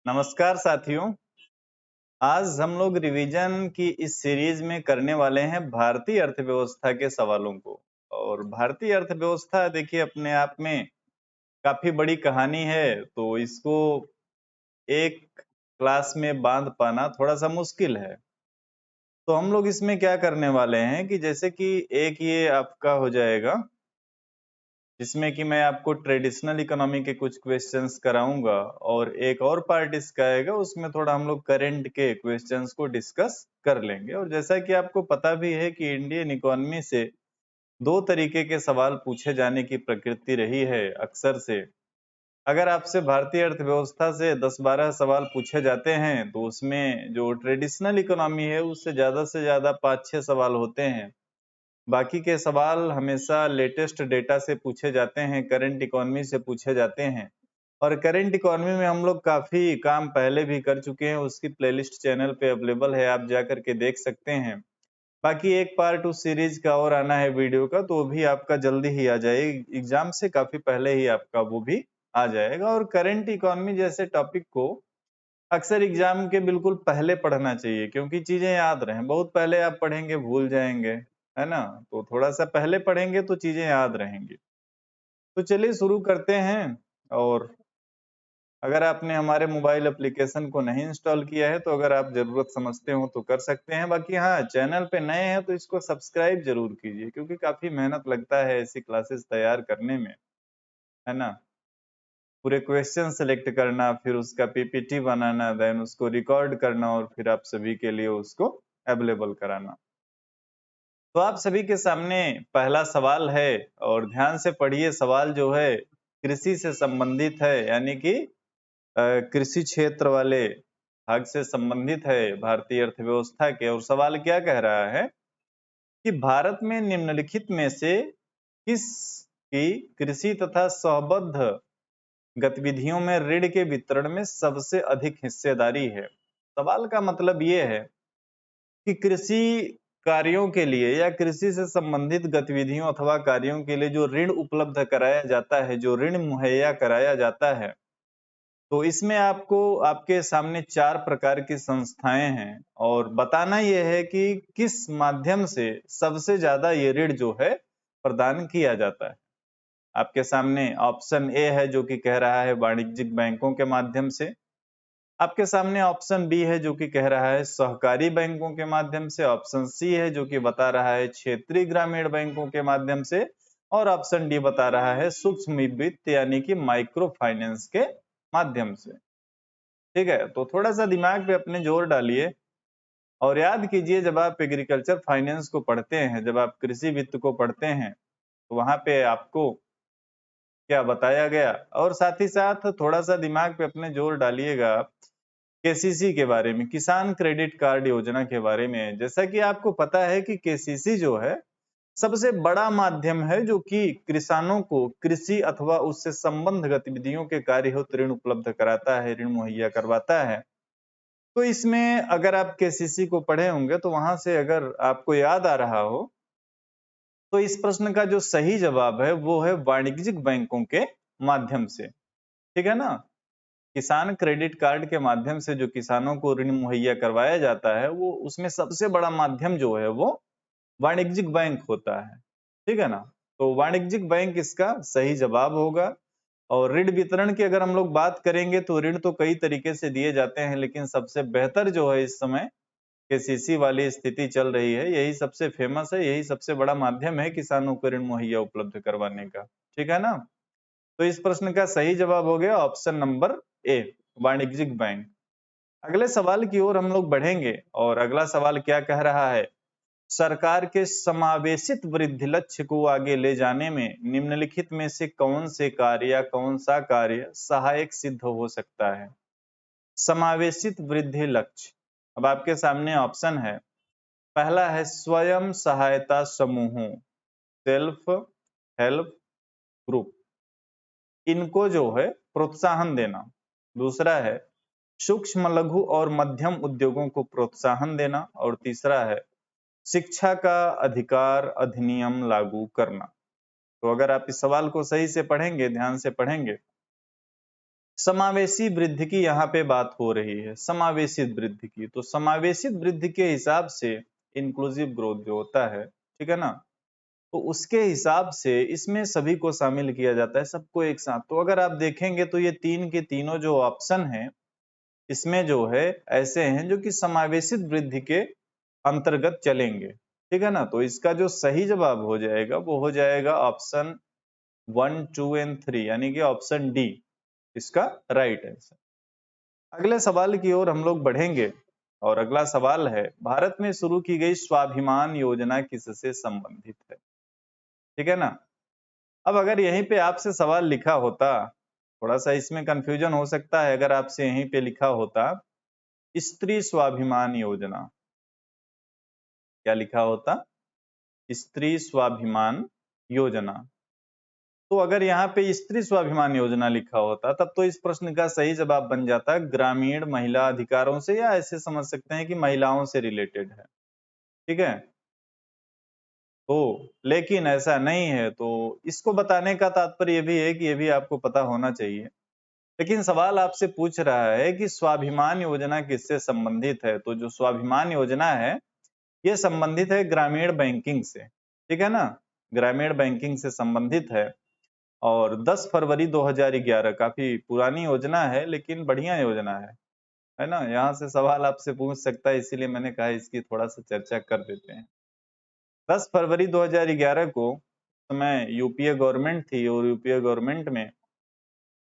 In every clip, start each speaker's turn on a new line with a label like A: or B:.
A: नमस्कार साथियों। आज हम लोग रिवीजन की इस सीरीज में करने वाले हैं भारतीय अर्थव्यवस्था के सवालों को। और भारतीय अर्थव्यवस्था देखिए अपने आप में काफी बड़ी कहानी है, तो इसको एक क्लास में बांध पाना थोड़ा सा मुश्किल है। तो हम लोग इसमें क्या करने वाले हैं कि जैसे कि एक ये आपका हो जाएगा जिसमें कि मैं आपको ट्रेडिशनल इकोनॉमी के कुछ क्वेश्चंस कराऊंगा, और एक और पार्ट इसका आएगा, उसमें थोड़ा हम लोग करंट के क्वेश्चंस को डिस्कस कर लेंगे। और जैसा कि आपको पता भी है कि इंडियन इकोनॉमी से दो तरीके के सवाल पूछे जाने की प्रकृति रही है अक्सर से। अगर आपसे भारतीय अर्थव्यवस्था से 10-12 सवाल पूछे जाते हैं तो उसमें जो ट्रेडिशनल इकोनॉमी है उससे ज्यादा 5-6 सवाल होते हैं। बाकी के सवाल हमेशा लेटेस्ट डेटा से पूछे जाते हैं, करंट इकोनॉमी से पूछे जाते हैं। और करंट इकोनॉमी में हम लोग काफी काम पहले भी कर चुके हैं, उसकी प्लेलिस्ट चैनल पे अवेलेबल है, आप जा करके देख सकते हैं। बाकी एक पार्ट उस सीरीज का और आना है वीडियो का, तो वो भी आपका जल्दी ही आ जाएगा, एग्जाम से काफी पहले ही आपका वो भी आ जाएगा। और करंट इकोनॉमी जैसे टॉपिक को अक्सर एग्जाम के बिल्कुल पहले पढ़ना चाहिए, क्योंकि चीजें याद रहें। बहुत पहले आप पढ़ेंगे भूल जाएंगे, है ना। तो थोड़ा सा पहले पढ़ेंगे तो चीजें याद रहेंगी। तो चलिए शुरू करते हैं। और अगर आपने हमारे मोबाइल एप्लीकेशन को नहीं इंस्टॉल किया है तो अगर आप जरूरत समझते हो तो कर सकते हैं। बाकी हाँ, चैनल पे नए हैं तो इसको सब्सक्राइब जरूर कीजिए, क्योंकि काफी मेहनत लगता है ऐसी क्लासेस तैयार करने में, है ना। पूरे क्वेश्चन सेलेक्ट करना, फिर उसका पीपीटी बनाना, देन उसको रिकॉर्ड करना, और फिर आप सभी के लिए उसको अवेलेबल कराना। तो आप सभी के सामने पहला सवाल है, और ध्यान से पढ़िए। सवाल जो है कृषि से संबंधित है, यानी कि कृषि क्षेत्र वाले भाग से संबंधित है भारतीय अर्थव्यवस्था के। और सवाल क्या कह रहा है कि भारत में निम्नलिखित में से किस की कृषि तथा सहबद्ध गतिविधियों में ऋण के वितरण में सबसे अधिक हिस्सेदारी है। सवाल का मतलब ये है कि कृषि कार्यों के लिए या कृषि से संबंधित गतिविधियों अथवा कार्यों के लिए जो ऋण उपलब्ध कराया जाता है, जो ऋण मुहैया कराया जाता है, तो इसमें आपको आपके सामने 4 प्रकार की संस्थाएं हैं, और बताना यह है कि किस माध्यम से सबसे ज्यादा ये ऋण जो है प्रदान किया जाता है। आपके सामने ऑप्शन ए है जो कि कह रहा है वाणिज्यिक बैंकों के माध्यम से। आपके सामने ऑप्शन बी है जो कि कह रहा है सहकारी बैंकों के माध्यम से। ऑप्शन सी है जो कि बता रहा है क्षेत्रीय ग्रामीण बैंकों के माध्यम से। और ऑप्शन डी बता रहा है सूक्ष्म वित्त यानी कि माइक्रो फाइनेंस के माध्यम से। ठीक है, तो थोड़ा सा दिमाग पे अपने जोर डालिए और याद कीजिए, जब आप एग्रीकल्चर फाइनेंस को पढ़ते हैं, जब आप कृषि वित्त को पढ़ते हैं, तो वहां पे आपको क्या बताया गया। और साथ ही साथ थोड़ा सा दिमाग पे अपने जोर डालिएगा केसीसी के बारे में, किसान क्रेडिट कार्ड योजना के बारे में। जैसा कि आपको पता है कि केसीसी जो है सबसे बड़ा माध्यम है जो कि किसानों को कृषि अथवा उससे संबंध गतिविधियों के कार्य हेतु ऋण उपलब्ध कराता है, ऋण मुहैया करवाता है। तो इसमें अगर आप केसीसी को पढ़े होंगे तो वहां से अगर आपको याद आ रहा हो, तो इस प्रश्न का जो सही जवाब है वो है वाणिज्यिक बैंकों के माध्यम से। ठीक है ना। किसान क्रेडिट कार्ड के माध्यम से जो किसानों को ऋण मुहैया करवाया जाता है, वो उसमें सबसे बड़ा माध्यम जो है वो वाणिज्यिक बैंक होता है। ठीक है ना। तो वाणिज्यिक बैंक इसका सही जवाब होगा। और ऋण वितरण की अगर हम लोग बात करेंगे तो ऋण तो कई तरीके से दिए जाते हैं, लेकिन सबसे बेहतर जो है इस समय केसीसी वाली स्थिति चल रही है, यही सबसे फेमस है, यही सबसे बड़ा माध्यम है किसानों को ऋण मुहैया उपलब्ध करवाने का। ठीक है ना। तो इस प्रश्न का सही जवाब हो गया ऑप्शन नंबर ए, वाणिज्यिक बैंक। अगले सवाल की ओर हम लोग बढ़ेंगे, और अगला सवाल क्या कह रहा है, सरकार के समावेशित वृद्धि लक्ष्य को आगे ले जाने में निम्नलिखित में से कौन से कार्य या कौन सा कार्य सहायक सिद्ध हो सकता है। समावेशित वृद्धि लक्ष्य। अब आपके सामने ऑप्शन है। पहला है स्वयं सहायता समूहों, सेल्फ हेल्प ग्रुप, इनको जो है प्रोत्साहन देना। दूसरा है सूक्ष्म लघु और मध्यम उद्योगों को प्रोत्साहन देना। और तीसरा है शिक्षा का अधिकार अधिनियम लागू करना। तो अगर आप इस सवाल को सही से पढ़ेंगे, ध्यान से पढ़ेंगे, समावेशी वृद्धि की यहाँ पे बात हो रही है, समावेशित वृद्धि की। तो समावेशित वृद्धि के हिसाब से इंक्लूसिव ग्रोथ जो होता है, ठीक है ना, तो उसके हिसाब से इसमें सभी को शामिल किया जाता है, सबको एक साथ। तो अगर आप देखेंगे तो ये तीन के तीनों जो ऑप्शन हैं, इसमें जो है ऐसे हैं जो कि समावेशित वृद्धि के अंतर्गत चलेंगे, ठीक है ना। तो इसका जो सही जवाब हो जाएगा वो हो जाएगा ऑप्शन 1, 2 एंड 3, यानी कि ऑप्शन डी इसका राइट आंसर। अगले सवाल की ओर हम लोग बढ़ेंगे और अगला सवाल है, भारत में शुरू की गई स्वाभिमान योजना किससे संबंधित है, ठीक है ना। अब अगर यहीं पे आपसे सवाल लिखा होता, थोड़ा सा इसमें कंफ्यूजन हो सकता है, अगर आपसे यहीं पे लिखा होता स्त्री स्वाभिमान योजना, क्या लिखा होता, स्त्री स्वाभिमान योजना। तो अगर यहाँ पे स्त्री स्वाभिमान योजना लिखा होता तब तो इस प्रश्न का सही जवाब बन जाता ग्रामीण महिला अधिकारों से, या ऐसे समझ सकते हैं कि महिलाओं से रिलेटेड है, ठीक है। तो लेकिन ऐसा नहीं है, तो इसको बताने का तात्पर्य भी है कि ये भी आपको पता होना चाहिए। लेकिन सवाल आपसे पूछ रहा है कि स्वाभिमान योजना किससे संबंधित है, तो जो स्वाभिमान योजना है ये संबंधित है ग्रामीण बैंकिंग से, ठीक है ना, ग्रामीण बैंकिंग से संबंधित है। और 10 फरवरी 2011, काफी पुरानी योजना है लेकिन बढ़िया योजना है ना। यहाँ से सवाल आपसे पूछ सकता है, इसीलिए मैंने कहा इसकी थोड़ा सा चर्चा कर देते हैं। 10 फरवरी 2011 को समय यूपीए गवर्नमेंट थी, और यूपीए गवर्नमेंट में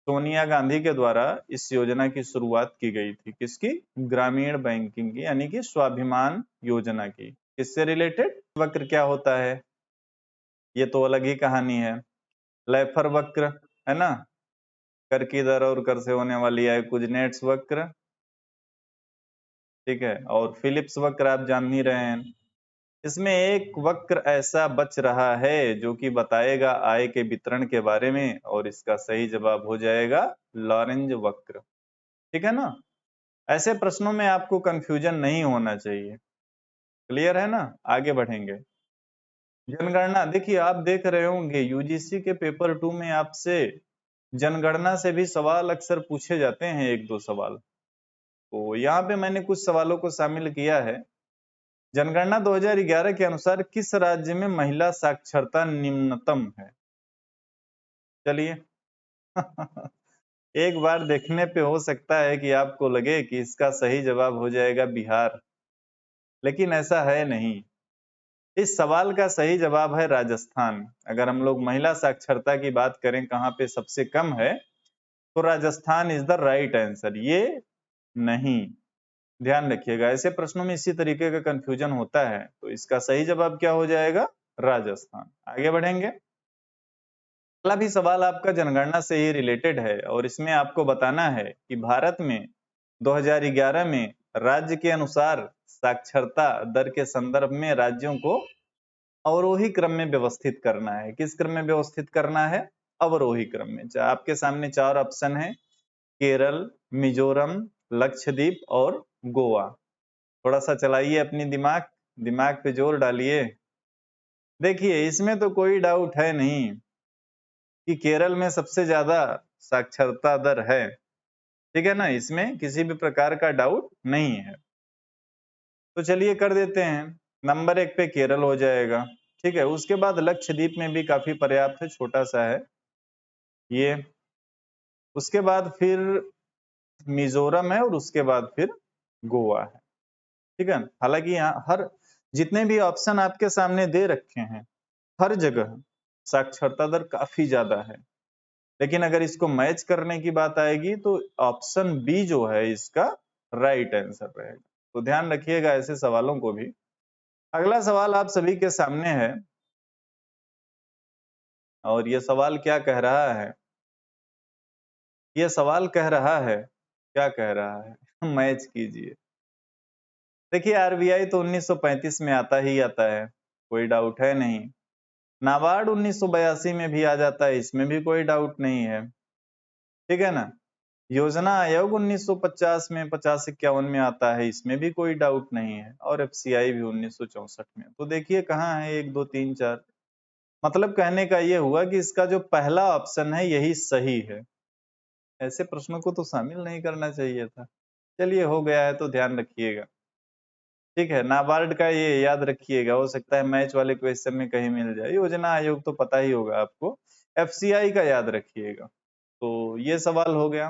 A: सोनिया गांधी के द्वारा इस योजना की शुरुआत की गई थी। किसकी, ग्रामीण बैंकिंग की, यानी कि स्वाभिमान योजना की। किससे रिलेटेड, वक्र क्या होता है ये तो अलग ही कहानी है। लैफर वक्र है ना, कर की दर और कर से होने वाली आय, कुजनेट्स वक्र, ठीक है, और फिलिप्स वक्र आप जान ही रहे हैं। इसमें एक वक्र ऐसा बच रहा है जो कि बताएगा आय के वितरण के बारे में, और इसका सही जवाब हो जाएगा लॉरेंज वक्र, ठीक है ना। ऐसे प्रश्नों में आपको कंफ्यूजन नहीं होना चाहिए, क्लियर है ना। आगे बढ़ेंगे। जनगणना, देखिए आप देख रहे होंगे यूजीसी के पेपर 2 में आपसे जनगणना से भी सवाल अक्सर पूछे जाते हैं, एक दो सवाल। तो यहाँ पे मैंने कुछ सवालों को शामिल किया है। जनगणना 2011 के अनुसार किस राज्य में महिला साक्षरता निम्नतम है, चलिए एक बार देखने पे हो सकता है कि आपको लगे कि इसका सही जवाब हो जाएगा बिहार, लेकिन ऐसा है नहीं। इस सवाल का सही जवाब है राजस्थान। अगर हम लोग महिला साक्षरता की बात करें कहाँ पे सबसे कम है, तो Rajasthan is the right answer, ये नहीं। ध्यान रखिएगा, ऐसे प्रश्नों में इसी तरीके का कंफ्यूजन होता है। तो इसका सही जवाब क्या हो जाएगा, राजस्थान। आगे बढ़ेंगे। अगला भी सवाल आपका जनगणना से ही रिलेटेड है, और इसमें आपको बताना है कि भारत में 2011 में राज्य के अनुसार साक्षरता दर के संदर्भ में राज्यों को अवरोही क्रम में व्यवस्थित करना है। किस क्रम में व्यवस्थित करना है, अवरोही क्रम में। आपके सामने 4 ऑप्शन है, केरल, मिजोरम, लक्षद्वीप और गोवा। थोड़ा सा चलाइए अपनी दिमाग, दिमाग पे जोर डालिए। देखिए इसमें तो कोई डाउट है नहीं कि केरल में सबसे ज्यादा साक्षरता दर है, ठीक है ना, इसमें किसी भी प्रकार का डाउट नहीं है। तो चलिए कर देते हैं, नंबर 1 पे केरल हो जाएगा, ठीक है। उसके बाद लक्षद्वीप में भी काफी पर्याप्त है, छोटा सा है ये। उसके बाद फिर मिजोरम है, और उसके बाद फिर गोवा है, ठीक है। हालांकि यहाँ हर जितने भी ऑप्शन आपके सामने दे रखे हैं, हर जगह साक्षरता दर काफी ज्यादा है। लेकिन अगर इसको मैच करने की बात आएगी तो ऑप्शन बी जो है इसका राइट आंसर रहेगा। तो ध्यान रखिएगा ऐसे सवालों को भी। अगला सवाल आप सभी के सामने है, और ये सवाल क्या कह रहा है, ये सवाल कह रहा है, क्या कह रहा है मैच कीजिए। देखिए आरबीआई तो 1935 में आता ही आता है, कोई डाउट है नहीं। नाबार्ड 1982 में भी आ जाता है, इसमें भी कोई डाउट नहीं है, ठीक है ना। योजना आयोग 1950 में 50-51 में आता है, इसमें भी कोई डाउट नहीं है। और एफसीआई भी 1964 में। तो देखिए कहाँ है 1 2 3 4, मतलब कहने का ये हुआ कि इसका जो पहला ऑप्शन है यही सही है, ऐसे प्रश्नों को तो शामिल नहीं करना चाहिए था। चलिए हो गया है तो ध्यान रखिएगा। ठीक है, नाबार्ड का ये याद रखिएगा, हो सकता है मैच वाले क्वेश्चन में कहीं मिल जाए। योजना आयोग तो पता ही होगा आपको, एफसीआई का याद रखिएगा। तो ये सवाल हो गया।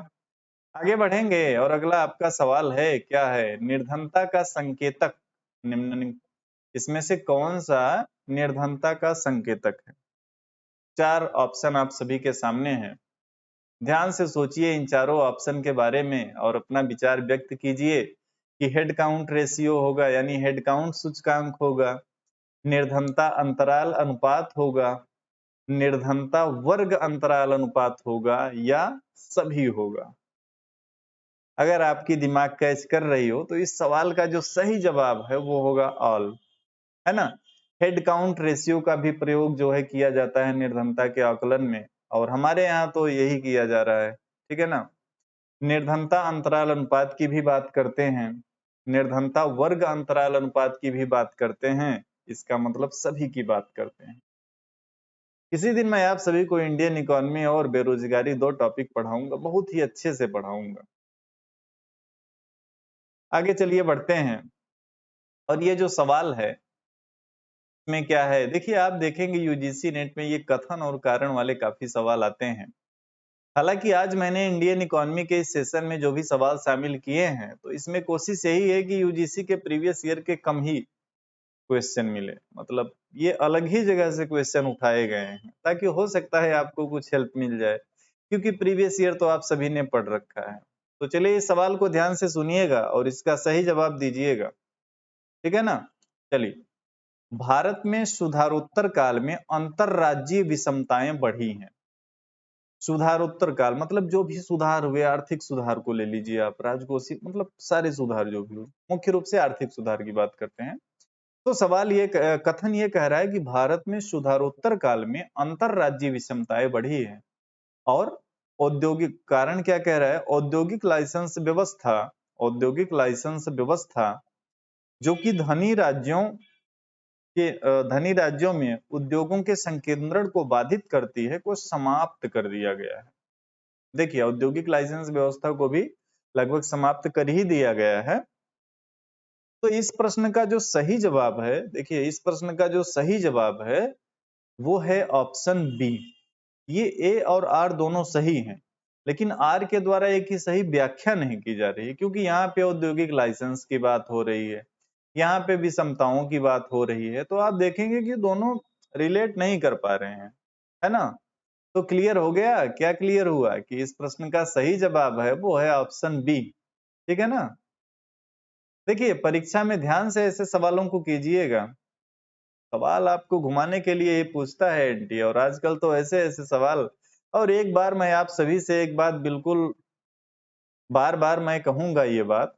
A: आगे बढ़ेंगे और अगला आपका सवाल है, क्या है? निर्धनता का संकेतक निम्नलिखित इसमें से कौन सा निर्धनता का संकेतक है? 4 ऑप्शन आप सभी के सामने हैं। ध्यान से सोचिए इन चारों ऑप्शन के बारे में और अपना विचार व्यक्त कीजिए कि हेड काउंट रेशियो होगा, यानी हेड काउंट सूचकांक होगा, निर्धनता अंतराल अनुपात होगा, निर्धनता वर्ग अंतराल अनुपात होगा, या सभी होगा। अगर आपकी दिमाग कैच कर रही हो तो इस सवाल का जो सही जवाब है वो होगा ऑल, है ना। हेड काउंट रेशियो का भी प्रयोग जो है किया जाता है निर्धनता के आकलन में, और हमारे यहाँ तो यही किया जा रहा है, ठीक है ना। निर्धनता अंतराल अनुपात की भी बात करते हैं, निर्धनता वर्ग अंतराल अनुपात की भी बात करते हैं, इसका मतलब सभी की बात करते हैं। किसी दिन मैं आप सभी को इंडियन इकोनॉमी और बेरोजगारी 2 टॉपिक पढ़ाऊंगा, बहुत ही अच्छे से पढ़ाऊंगा। आगे चलिए बढ़ते हैं। और ये जो सवाल है में क्या है, देखिए आप देखेंगे यूजीसी नेट में ये कथन और कारण वाले काफी सवाल आते हैं। हालांकि आज मैंने इंडियन इकोनॉमी के इस सेशन में जो भी सवाल शामिल किए हैं, तो इसमें कोशिश यही है कि यूजीसी के प्रीवियस ईयर के कम ही क्वेश्चन मिले, मतलब ये अलग ही जगह से क्वेश्चन उठाए गए हैं, ताकि हो सकता है आपको कुछ हेल्प मिल जाए, क्योंकि प्रीवियस ईयर तो आप सभी ने पढ़ रखा है। तो चलिए इस सवाल को ध्यान से सुनिएगा और इसका सही जवाब दीजिएगा, ठीक है ना। चलिए, भारत में सुधारोत्तर काल में अंतरराज्यीय विषमताएं बढ़ी हैं। सुधारोत्तर काल मतलब जो भी सुधार हुए, आर्थिक सुधार को ले लीजिए आप, राजकोषीय मतलब सारे सुधार जो भी हुए, मुख्य रूप से आर्थिक सुधार की बात करते हैं। तो सवाल ये कथन ये कह रहा है कि भारत में सुधारोत्तर काल में अंतरराज्यीय विषमताएं बढ़ी है, और औद्योगिक कारण क्या कह रहा है, औद्योगिक लाइसेंस व्यवस्था जो कि धनी राज्यों में उद्योगों के संकेंद्रण को बाधित करती है, को समाप्त कर दिया गया है। देखिए औद्योगिक लाइसेंस व्यवस्था को भी लगभग समाप्त कर ही दिया गया है। तो इस प्रश्न का जो सही जवाब है, देखिए इस प्रश्न का जो सही जवाब है वो है ऑप्शन बी। ये ए और आर दोनों सही हैं, लेकिन आर के द्वारा एक ही सही व्याख्या नहीं की जा रही है, क्योंकि यहाँ पे औद्योगिक लाइसेंस की बात हो रही है, यहाँ पे विषमताओं की बात हो रही है, तो आप देखेंगे कि दोनों रिलेट नहीं कर पा रहे हैं, है ना। तो क्लियर हो गया, क्या क्लियर हुआ कि इस प्रश्न का सही जवाब है वो है ऑप्शन बी, ठीक है ना। देखिए परीक्षा में ध्यान से ऐसे सवालों को कीजिएगा, सवाल आपको घुमाने के लिए ये पूछता है एनटी, और आजकल तो ऐसे ऐसे सवाल। और एक बार मैं आप सभी से एक बात बिल्कुल बार बार मैं कहूंगा ये बात,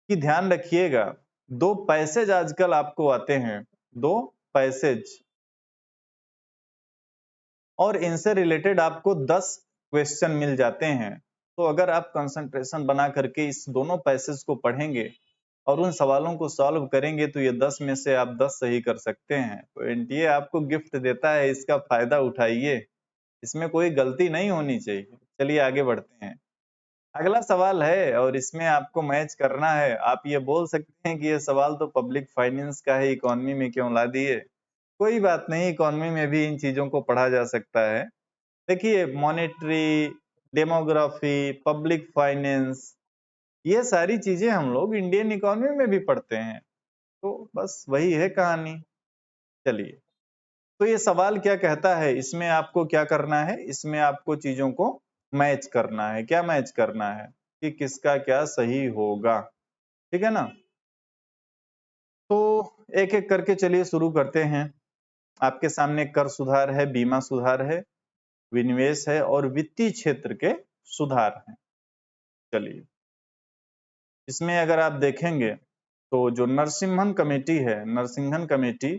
A: कि ध्यान रखिएगा, 2 पैसेज आजकल आपको आते हैं, 2 पैसेज, और इनसे रिलेटेड आपको 10 क्वेश्चन मिल जाते हैं। तो अगर आप कंसंट्रेशन बना करके इस दोनों पैसेज को पढ़ेंगे और उन सवालों को सॉल्व करेंगे, तो ये 10 में से आप 10 सही कर सकते हैं। तो एनटीए आपको गिफ्ट देता है, इसका फायदा उठाइए, इसमें कोई गलती नहीं होनी चाहिए। चलिए आगे बढ़ते हैं। अगला सवाल है और इसमें आपको मैच करना है। आप ये बोल सकते हैं कि ये सवाल तो पब्लिक फाइनेंस का है, इकोनॉमी में क्यों ला दिए। कोई बात नहीं, इकोनॉमी में भी इन चीजों को पढ़ा जा सकता है। देखिए मॉनेटरी, डेमोग्राफी, पब्लिक फाइनेंस, ये सारी चीजें हम लोग इंडियन इकोनॉमी में भी पढ़ते हैं, तो बस वही है कहानी। चलिए, तो ये सवाल क्या कहता है, इसमें आपको क्या करना है, इसमें आपको चीजों को मैच करना है। क्या मैच करना है कि किसका क्या सही होगा, ठीक है ना। तो एक एक करके चलिए शुरू करते हैं। आपके सामने कर सुधार है, बीमा सुधार है, विनिवेश है और वित्तीय क्षेत्र के सुधार हैं। चलिए, इसमें अगर आप देखेंगे तो जो नरसिम्हन कमेटी है, नरसिंहन कमेटी,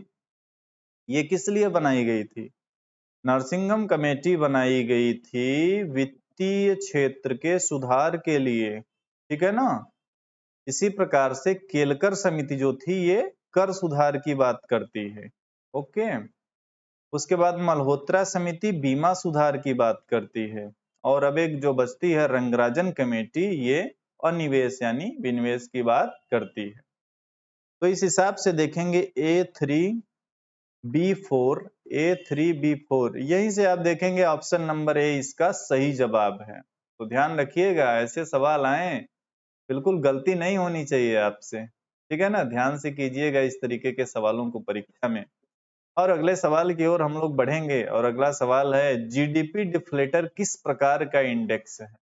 A: ये किस लिए बनाई गई थी? नरसिंहम कमेटी बनाई गई थी वित्तीय क्षेत्र के सुधार के लिए, ठीक है ना। इसी प्रकार से केलकर समिति जो थी ये कर सुधार की बात करती है, ओके। उसके बाद मल्होत्रा समिति बीमा सुधार की बात करती है, और अब एक जो बचती है रंगराजन कमेटी, ये अनिवेश यानी विनिवेश की बात करती है। तो इस हिसाब से देखेंगे A3B4, A3B4, यहीं से आप देखेंगे ऑप्शन नंबर ए इसका सही जवाब है। तो ध्यान रखिएगा, ऐसे सवाल आए बिल्कुल गलती नहीं होनी चाहिए आपसे, ठीक है ना। ध्यान से कीजिएगा इस तरीके के सवालों को परीक्षा में। और अगले सवाल की ओर हम लोग बढ़ेंगे, और अगला सवाल है जीडीपी डिफ्लेटर किस प्रकार का इंडेक्स है।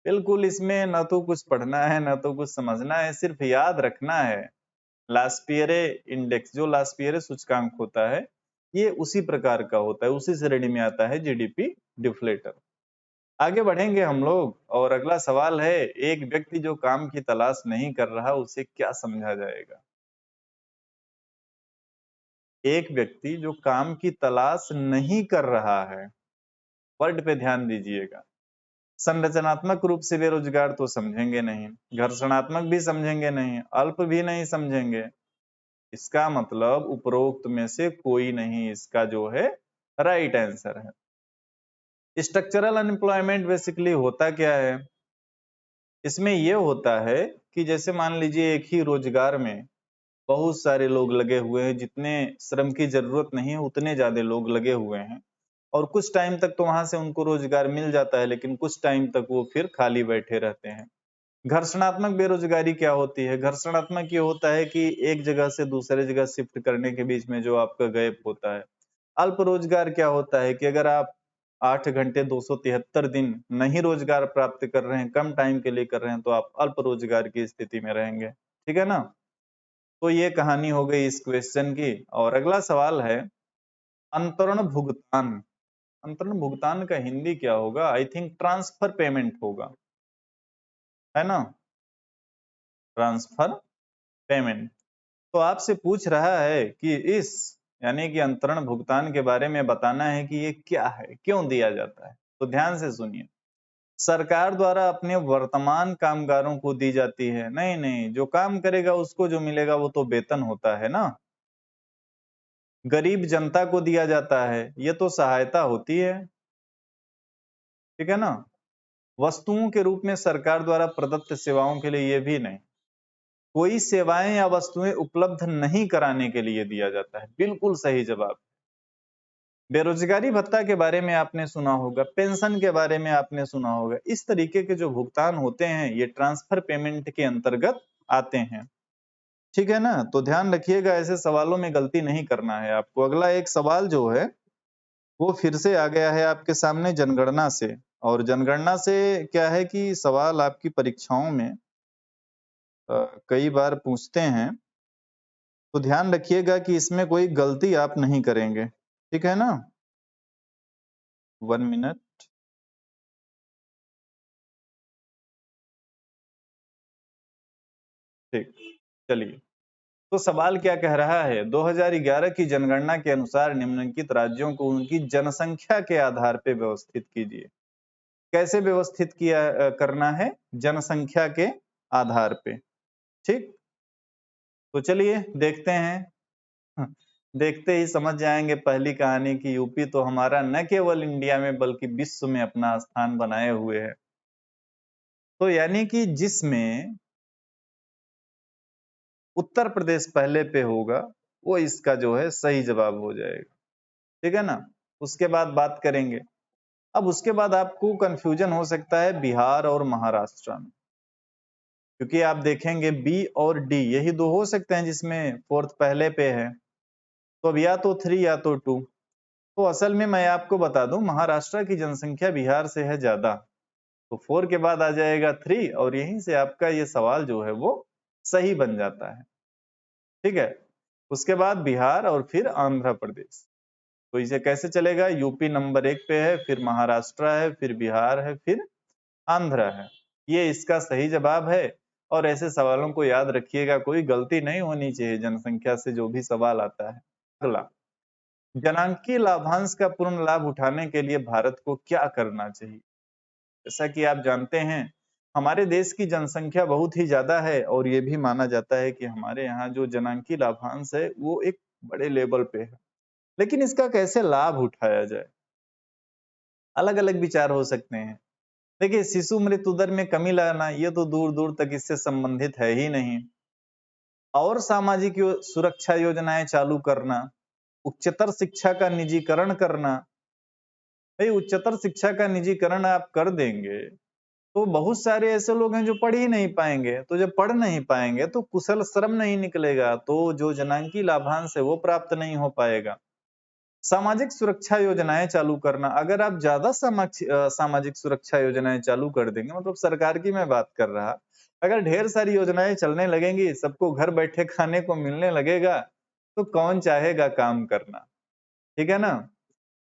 A: बिल्कुल इसमें न तो कुछ पढ़ना है न तो कुछ समझना है, सिर्फ याद रखना है। लास्पियरे इंडेक्स, जो लास्पियरे सूचकांक होता है, ये उसी प्रकार का होता है, उसी श्रेणी में आता है जीडीपी डिफ्लेटर। आगे बढ़ेंगे हम लोग, और अगला सवाल है एक व्यक्ति जो काम की तलाश नहीं कर रहा उसे क्या समझा जाएगा। एक व्यक्ति जो काम की तलाश नहीं कर रहा है, वर्ड पे ध्यान दीजिएगा। संरचनात्मक रूप से बेरोजगार तो समझेंगे नहीं, घर्षणात्मक भी समझेंगे नहीं, अल्प भी नहीं समझेंगे। इसका मतलब उपरोक्त में से कोई नहीं इसका जो है राइट आंसर है। स्ट्रक्चरल अनएम्प्लॉयमेंट बेसिकली होता क्या है, इसमें यह होता है कि जैसे मान लीजिए एक ही रोजगार में बहुत सारे लोग लगे हुए हैं, जितने श्रम की जरूरत नहीं है उतने ज्यादा लोग लगे हुए हैं, और कुछ टाइम तक तो वहां से उनको रोजगार मिल जाता है, लेकिन कुछ टाइम तक वो फिर खाली बैठे रहते हैं। घर्षणात्मक बेरोजगारी क्या होती है, घर्षणात्मक ये होता है कि एक जगह से दूसरे जगह शिफ्ट करने के बीच में जो आपका गैप होता है। अल्प रोजगार क्या होता है कि अगर आप 8 घंटे 273 दिन नहीं रोजगार प्राप्त कर रहे हैं, कम टाइम के लिए कर रहे हैं, तो आप अल्प रोजगार की स्थिति में रहेंगे, ठीक है ना। तो ये कहानी हो गई इस क्वेश्चन की। और अगला सवाल है अंतरण भुगतान। अंतरण भुगतान का हिंदी क्या होगा, आई थिंक ट्रांसफर पेमेंट होगा, है ना, ट्रांसफर पेमेंट। तो आपसे पूछ रहा है कि इस यानी कि अंतरण भुगतान के बारे में बताना है कि ये क्या है, क्यों दिया जाता है। तो ध्यान से सुनिए, सरकार द्वारा अपने वर्तमान कामगारों को दी जाती है, नहीं नहीं, जो काम करेगा उसको जो मिलेगा वो तो वेतन होता है ना। गरीब जनता को दिया जाता है, ये तो सहायता होती है, ठीक है ना। वस्तुओं के रूप में सरकार द्वारा प्रदत्त सेवाओं के लिए ये भी नहीं, कोई सेवाएं या वस्तुएं उपलब्ध नहीं कराने के लिए दिया जाता है, बिल्कुल सही जवाब। बेरोजगारी भत्ता के बारे में आपने सुना होगा, पेंशन के बारे में आपने सुना होगा, इस तरीके के जो भुगतान होते हैं ये ट्रांसफर पेमेंट के अंतर्गत आते हैं, ठीक है ना। तो ध्यान रखिएगा, ऐसे सवालों में गलती नहीं करना है आपको। अगला एक सवाल जो है वो फिर से आ गया है आपके सामने जनगणना से, और जनगणना से क्या है कि सवाल आपकी परीक्षाओं में कई बार पूछते हैं, तो ध्यान रखिएगा कि इसमें कोई गलती आप नहीं करेंगे, ठीक है ना। 1 मिनट, ठीक, चलिए। तो सवाल क्या कह रहा है, 2011 की जनगणना के अनुसार निम्नलिखित राज्यों को उनकी जनसंख्या के आधार पे व्यवस्थित कीजिए। कैसे व्यवस्थित किया करना है, जनसंख्या के आधार पे, ठीक। तो चलिए देखते हैं। देखते ही समझ जाएंगे पहली कहानी की यूपी तो हमारा न केवल इंडिया में बल्कि विश्व में अपना स्थान बनाए हुए है। तो यानी कि जिसमें उत्तर प्रदेश पहले पे होगा वो इसका जो है सही जवाब हो जाएगा, ठीक है ना। उसके बाद बात करेंगे। अब उसके बाद आपको कंफ्यूजन हो सकता है बिहार और महाराष्ट्र में, क्योंकि आप देखेंगे बी और डी यही दो हो सकते हैं जिसमें फोर्थ पहले पे है, तो अब या तो 3 या तो 2। तो असल में मैं आपको बता दूं महाराष्ट्र की जनसंख्या बिहार से है ज्यादा, तो 4 के बाद आ जाएगा 3, और यहीं से आपका ये सवाल जो है वो सही बन जाता है, ठीक है। उसके बाद बिहार और फिर आंध्र प्रदेश। तो इसे कैसे चलेगा, यूपी नंबर 1 पे है, फिर महाराष्ट्र है, फिर बिहार है, फिर आंध्र है। ये इसका सही जवाब है। और ऐसे सवालों को याद रखिएगा, कोई गलती नहीं होनी चाहिए जनसंख्या से जो भी सवाल आता है। अगला, जनांकीय लाभांश का पूर्ण लाभ उठाने के लिए भारत को क्या करना चाहिए। जैसा कि आप जानते हैं हमारे देश की जनसंख्या बहुत ही ज्यादा है, और ये भी माना जाता है कि हमारे यहाँ जो जनांकीय लाभांश है वो एक बड़े लेवल पे है, लेकिन इसका कैसे लाभ उठाया जाए। अलग अलग विचार हो सकते हैं। देखिए, शिशु मृत्यु दर में कमी लाना ये तो दूर दूर तक इससे संबंधित है ही नहीं। और सामाजिक सुरक्षा योजनाएं चालू करना, उच्चतर शिक्षा का निजीकरण करना। भाई, उच्चतर शिक्षा का निजीकरण आप कर देंगे तो बहुत सारे ऐसे लोग हैं जो पढ़ ही नहीं पाएंगे, तो जब पढ़ नहीं पाएंगे तो कुशल श्रम नहीं निकलेगा, तो जो जनांकी लाभांश है वो प्राप्त नहीं हो पाएगा। सामाजिक सुरक्षा योजनाएं चालू करना, अगर आप ज्यादा सामाजिक सुरक्षा योजनाएं चालू कर देंगे, मतलब सरकार की मैं बात कर रहा, अगर ढेर सारी योजनाएं चलने लगेंगी, सबको घर बैठे खाने को मिलने लगेगा, तो कौन चाहेगा काम करना? ठीक है ना?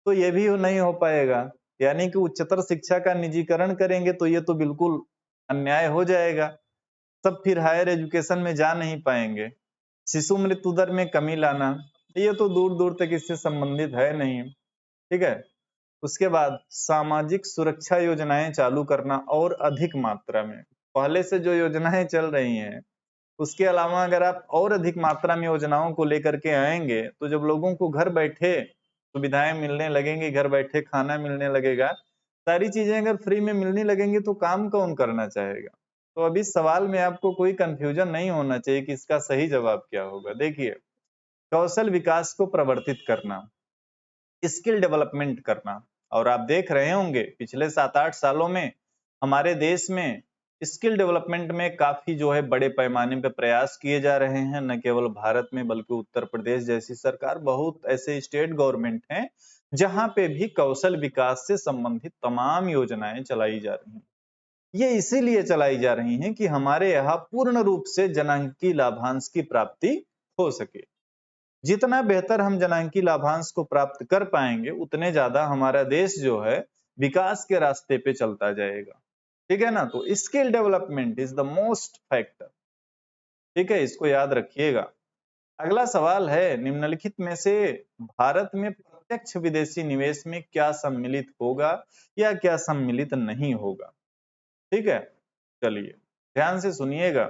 A: तो ये भी नहीं हो पाएगा। यानी कि उच्चतर शिक्षा का निजीकरण करेंगे तो ये तो बिल्कुल अन्याय हो जाएगा। सब फिर हायर एजुकेशन में जा नहीं पाएंगे। शिशु मृत्यु दर में कमी लाना, ये तो दूर दूर तक इससे संबंधित है नहीं। ठीक है। उसके बाद सामाजिक सुरक्षा योजनाएं चालू करना और अधिक मात्रा में। पहले से जो योजनाएं चल रही हैं उसके अलावा अगर आप और अधिक मात्रा में योजनाओं को लेकर के आएंगे, तो जब लोगों को घर बैठे सुविधाएं मिलने लगेंगी, घर बैठे खाना मिलने लगेगा, सारी चीजें अगर फ्री में मिलने लगेंगी, तो काम कौन करना चाहेगा? तो अभी सवाल में आपको कोई कंफ्यूजन नहीं होना चाहिए कि इसका सही जवाब क्या होगा। देखिए, कौशल विकास को प्रवर्तित करना, स्किल डेवलपमेंट करना। और आप देख रहे होंगे पिछले 7-8 सालों में हमारे देश में स्किल डेवलपमेंट में काफी जो है बड़े पैमाने पे प्रयास किए जा रहे हैं। न केवल भारत में बल्कि उत्तर प्रदेश जैसी सरकार, बहुत ऐसे स्टेट गवर्नमेंट हैं जहां पे भी कौशल विकास से संबंधित तमाम योजनाएं चलाई जा रही हैं। ये इसीलिए चलाई जा रही हैं कि हमारे यहाँ पूर्ण रूप से जनांकी लाभांश की प्राप्ति हो सके। जितना बेहतर हम जनांकी लाभांश को प्राप्त कर पाएंगे, उतने ज्यादा हमारा देश जो है विकास के रास्ते पे चलता जाएगा। ठीक है ना? तो skill development is the most factor. ठीक है, इसको याद रखिएगा। अगला सवाल है, निम्नलिखित में से भारत में प्रत्यक्ष विदेशी निवेश में क्या सम्मिलित होगा या क्या सम्मिलित नहीं होगा? ठीक है, चलिए ध्यान से सुनिएगा।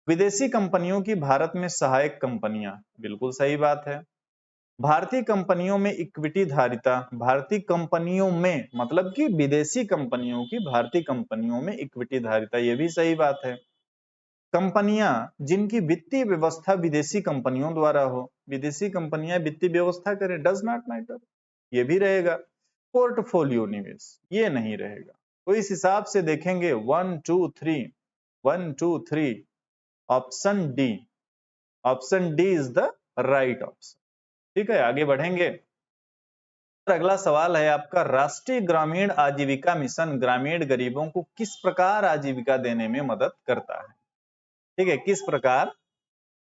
A: विदेशी कंपनियों की भारत में सहायक कंपनियां, बिल्कुल सही बात है। भारतीय कंपनियों में इक्विटी धारिता, भारतीय कंपनियों में मतलब कि विदेशी कंपनियों की भारतीय कंपनियों में इक्विटी धारिता, ये भी सही बात है। कंपनियां जिनकी वित्तीय व्यवस्था विदेशी कंपनियों द्वारा हो, विदेशी कंपनियां वित्तीय व्यवस्था करें, डज नॉट मैटर, ये भी रहेगा। पोर्टफोलियो निवेश, ये नहीं रहेगा। तो इस हिसाब से देखेंगे 1 2 3, 1 2 3, option D, option D is the right option. ठीक है, आगे बढ़ेंगे। अगला सवाल है आपका, राष्ट्रीय ग्रामीण आजीविका मिशन ग्रामीण गरीबों को किस प्रकार आजीविका देने में मदद करता है? ठीक है, किस प्रकार